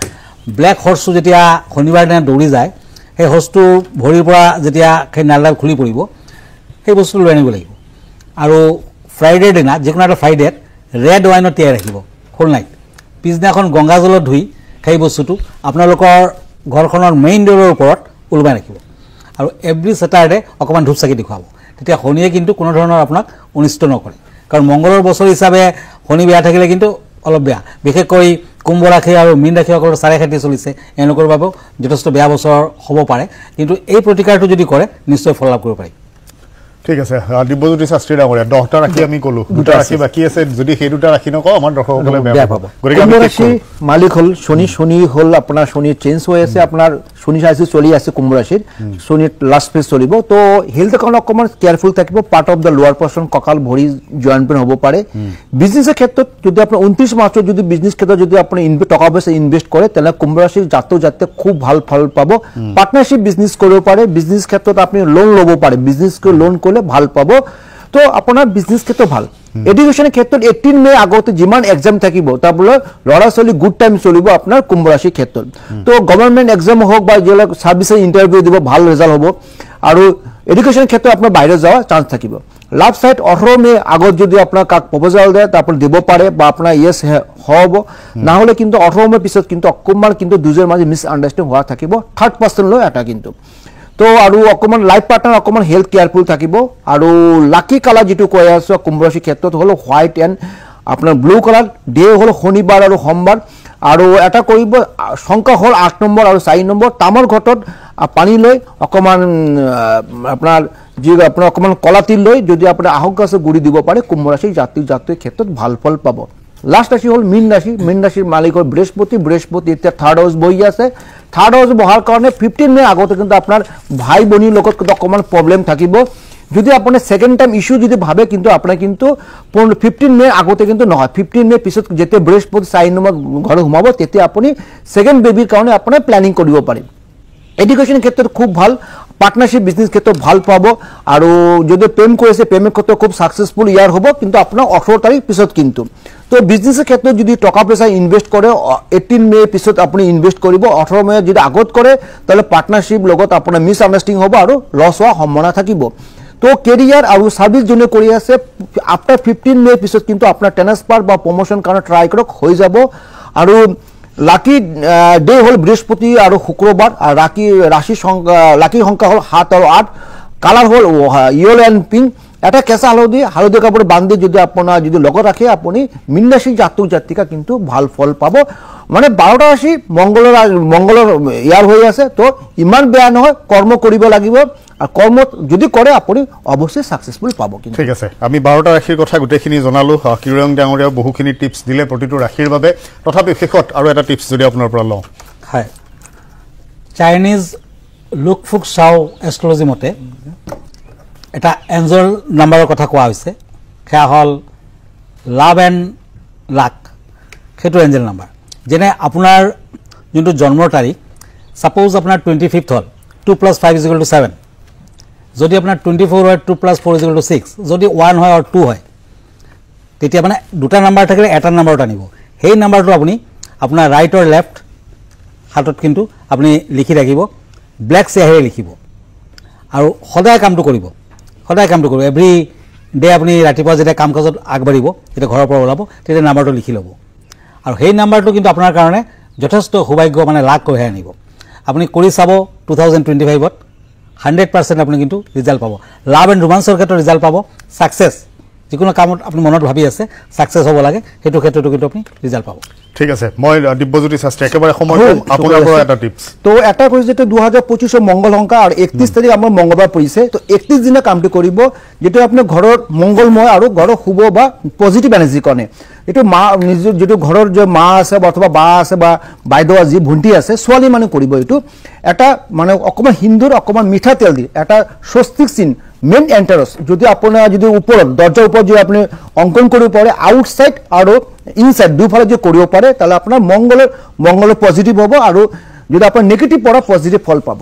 ব্লেক হৰ্চটো যেতিয়া শনিবাৰ দিনা দৌৰি যায়, সেই হৰ্চটো ভৰিৰ পৰা যেতিয়া সেই নালডাল খুলি পৰিব, সেই বস্তুটো লৈ আনিব লাগিব। আৰু ফ্ৰাইডেৰ দিনা, যিকোনো এটা ফ্ৰাইডেত ৰেড ৱাইনত তিয়াই ৰাখিব হোল নাইট। পিছদিনাখন গংগাজলত ধুই সেই বস্তুটো আপোনালোকৰ ঘৰখনৰ মেইন ডোৰৰ ওপৰত ওলমাই ৰাখিব। আৰু এভৰি ছেটাৰডে অকণমান ধূপ চাকি দেখুৱাব। তেতিয়া শনিয়ে কিন্তু কোনো ধৰণৰ আপোনাক অনিষ্ট নকৰে, কাৰণ মংগলৰ বছৰ হিচাপে শনি বেয়া থাকিলে কিন্তু অলপ বেয়া। বিশেষকৈ কুম্ভ ৰাশি আৰু মীন ৰাশিসকলৰ চাৰে খেতি চলিছে, এওঁলোকৰ বাবেও যথেষ্ট বেয়া বছৰ হ'ব পাৰে, কিন্তু এই প্ৰতিকাৰটো যদি কৰে নিশ্চয় ফল লাভ কৰিব পাৰি। ঠিক আছে, দিব্যজ্যোতি শাস্ত্ৰী ডাঙৰীয়া 10টা ৰাশি আমি ক'লো, 2টা ৰাশি বাকী আছে। যদি সেই 2টা ৰাশি নকওঁ আমাৰ দৰ্শকসকলে বেয়া পাব। কুম্ভ ৰাশি মালিক হ'ল শনি হ'ল আপোনাৰ শনি চেঞ্জ হৈ আছে, আপোনাৰ শনি ৰাশি চলি আছে কুম্ভ ৰাশিৰ, শনিৰ লাষ্ট ফেজ চলিব। তো হেল্থৰ কাৰণে অকণমান কেয়াৰফুল থাকিব। পাৰ্ট অফ দ্য লোৱাৰ পাৰ্চন কঁকাল ভৰি জইণ্ট পেইন হ'ব পাৰে। বিজনেছৰ ক্ষেত্ৰত যদি আপোনাৰ 29 মাৰ্চত যদি বিজনেছ ক্ষেত্ৰত যদি আপুনি টকা পইচা ইনভেষ্ট কৰে, তেনেহ'লে কুম্ভ ৰাশিৰ জাতক জাতিকে খুব ভাল ফল পাব। পাৰ্টনাৰশ্বিপ বিজনেছ কৰিব পাৰে, বিজনেছ ক্ষেত্ৰত আপুনি লোন ল'ব পাৰে, বিজনেছ লোন কৰিলে ভাল পাব। তো আপোনাৰ বিজনেছ ক্ষেত্ৰত ভাল। এডুকেশ্যনৰ ক্ষেত্ৰত 18 মে আগতে যিমান এক্সাম থাকিব তাৰপৰা ল'ৰা ছোৱালী গুড টাইম চলিব আপোনাৰ কুম্ভ ৰাশিৰ ক্ষেত্ৰত তো গভৰ্ণমেণ্ট এক্সাম হওক বা যিবিলাক চাৰ্ভিচৰ ইণ্টাৰভিউ দিব ভাল ৰিজাল্ট হ'ব আৰু এডুকেশ্যনৰ ক্ষেত্ৰত আপোনাৰ বাহিৰত যোৱাৰ চান্স থাকিব লাভ সাইড 18 মে আগত যদি আপোনাৰ কাক প্ৰপ'জাল দিয়ে তাৰপৰ দিব পাৰে বা আপোনাৰ ইয়েস হ'ব না হলে কিন্তু 18 মে পিছত কিন্তু অকমান কিন্তু দুজৰ মাজে মিস আন্ডাৰষ্টেণ্ডিং হোৱা থাকিব থাৰ্ড পাৰ্সন লৈ এটা কিন্তু তো আৰু অকমান লাইফ পাৰ্টনাৰ অকমান হেলথ কেয়াৰফুল থাকিব আৰু লাকি কালাৰ যেটো কৈ আছে কুম্ভ ৰাশিৰ ক্ষেত্ৰত হলো হোৱাইট এণ্ড আপোনাৰ ব্লু কালাৰ ডে হলো শনিবাৰ আৰু সোমবাৰ আৰু এটা কৰিব সংখ্যা হল 8 নম্বৰ আৰু 4 নম্বৰ তামৰ ঘটত পানী লৈ অকমান আপোনাৰ যি আপোনাৰ অকমান কলাতিল লৈ যদি আপোনাৰ আহক গাছে গুড়ি দিব পাৰে কুম্ভ ৰাশিৰ জাতিৰ ক্ষেত্ৰত ভাল ফল পাব লাষ্ট ৰাশি হল মীন ৰাশিৰ মালিক হল বৃহস্পতি এতিয়া থাৰ্ড হাউস বহি আছে থাৰ্ড হাউস বহাৰ কাৰণে 15 মে আগতে কিন্তু আপোনাৰ ভাই বনিৰ লগত অকমান প্ৰবলেম থাকিব যদি আপুনি সেকেন্ড টাইম ইস্যু যদি ভাবে কিন্তু আপোনাৰ কিন্তু 15 মে আগতে কিন্তু নহয় 15 মে পিছত যেতে বৃহস্পতি 4 নম্বৰ ঘৰ ঘুমাব তেতিয়া আপুনি সেকেন্ড বেবিৰ কাৰণে আপুনি প্ল্যানিং কৰিব পাৰে এডুকেশ্যন ক্ষেত্ৰত খুব ভাল পাৰ্টনাৰশিপ বিজনেস ক্ষেত্ৰত ভাল পাব আৰু যদি প্ৰেম কৰিছে প্ৰেমৰ ক্ষেত্ৰত খুব সাকসেসফুল ইয়াৰ হ'ব কিন্তু আপোনাৰ 18 তাৰিখ পিছত কিন্তু তো বিজনেসৰ ক্ষেত্ৰত যদি টকা পইচা ইনভেস্ট কৰে 18 মে পিছত আপুনি ইনভেস্ট কৰিব 18 মে যদি আগত কৰে তাহলে পাৰ্টনাৰশিপ লগত আপোনাৰ মিস আন্ডাৰস্ট্যান্ডিং হ'ব আৰু লস হোৱা সম্ভাৱনা থাকিব তো কেৰিয়াৰ আৰু সাৰ্ভিস জনে কৰি আছে আফটাৰ 15 মে পিছত কিন্তু আপোনাৰ ট্ৰান্সফাৰ বা প্ৰমোশন কাৰণে ট্ৰাই কৰক হৈ যাব আৰু লাকি ডে হল বৃহস্পতি আৰু শুক্ৰবাৰ ৰাশি সংখ্যা হল 7 আৰু 8 colour hall yellow and pink এটা কেঁচা হালধি কাপোৰ বান্ধি যদি আপোনাৰ যদি লগত ৰাখে আপুনি মীন ৰাশিৰ জাতিকা কিন্তু ভাল ফল পাব মানে 12টা ৰাশি মংগলৰ ইয়াৰ হৈ আছে তো ইমান বেয়া নহয় কৰ্ম কৰিব লাগিব আৰু কৰ্ম যদি কৰে আপুনি অৱশ্যই সাকসেসফুল পাব কিন্তু ঠিক আছে আমি 12টা ৰাশিৰ কথা গুটেখিনি জনালো কিৰং ডাঙৰীয়া বহুখিনি টিপস দিলে প্ৰতিটো ৰাশিৰ বাবে তথাপি শেষত আৰু এটা টিপস যদি আপোনাৰ পৰা লওঁ হয় চাইনিজ লুকফুক চাও এষ্ট্ৰলজি মতে এটা এঞ্জেল নাম্বাৰৰ কথা কোৱা হৈছে সেয়া হল লাভ এণ্ড লাক সেইটো এঞ্জেল নাম্বাৰ যেনে আপোনাৰ যোনটো জন্মৰ তাৰিখ সাপোজ আপোনাৰ 25th হল 2 + 5 = 7 যদি আপোনাৰ 24 হয় 2 + 4 = 6 যদি 1 হয় আৰু 2 হয় তেতিয়া মানে দুটা নাম্বাৰ থাকিলে এটা নাম্বাৰত আনিব সেই নাম্বাৰটো আপুনি আপোনাৰ ৰাইট অৰ লেফট হাতত কিন্তু আপুনি লিখি ৰাখিব ব্ল্যাক চিয়াহেৰে লিখিব আৰু সদায় কামটো কৰিব এভৰি ডে আপুনি ৰাতিপুৱা যেতিয়া কাম কাজত আগবাঢ়িব যেতিয়া ঘৰৰ পৰা ওলাব তেতিয়া নাম্বাৰটো লিখি ল'ব আৰু সেই নাম্বাৰটো কিন্তু আপোনাৰ কাৰণে যথেষ্ট সৌভাগ্য মানে লাক কঢ়িয়াই আনিব আপুনি কৰি চাব 2025ত 100% আপুনি কিন্তু ৰিজাল্ট পাব লাভ এণ্ড ৰোমান্সৰ ক্ষেত্ৰত ৰিজাল্ট পাব সাকসেস যিকোনো কামত আপুনি মনত ভাবি আছে সাকসেস হ'ব লাগে সেইটো ক্ষেত্ৰতো কিন্তু আপুনি ৰিজাল্ট পাব ঠিক আছে মই দিব্যজ্যোতি শাস্ত্ৰী একেবাৰে সময় কম আপোনাৰ পৰা এটা টিপস তো এটা কৈছে যে 2025 মঙ্গল সংখ্যা আৰু 31 তাৰিখ আমাৰ মঙ্গলবাৰ পৰিছে তো 31 দিনা কামটো কৰিব যেটো আপুনি ঘৰৰ মঙ্গলময় আৰু ঘৰৰ শুভ বা পজিটিভ এনাৰ্জি কাৰণে এটো মা নিজৰ যেটো ঘৰৰ যে মা আছে অথবা বা আছে বা বাইদেউ আজি ভণ্টি আছে ছোৱালী মানে কৰিব এটো এটা মানে অকমান হিন্দুৰ অকমান মিঠা তেল দি এটা স্বস্তিক চিন মেইন এন্টাৰস যদি আপোনাৰ যদি ওপৰত দৰ্জাৰ ওপৰত যদি আপুনি অংকন কৰিব পাৰে আউটসাইড আৰু ইনসাইড দুফালে যদি কৰিব পাৰে তাহলে আপোনাৰ মঙ্গলৰ পজিটিভ হ'ব আৰু যদি আপোনাৰ নেগেটিভ পৰা পজিটিভ ফল পাব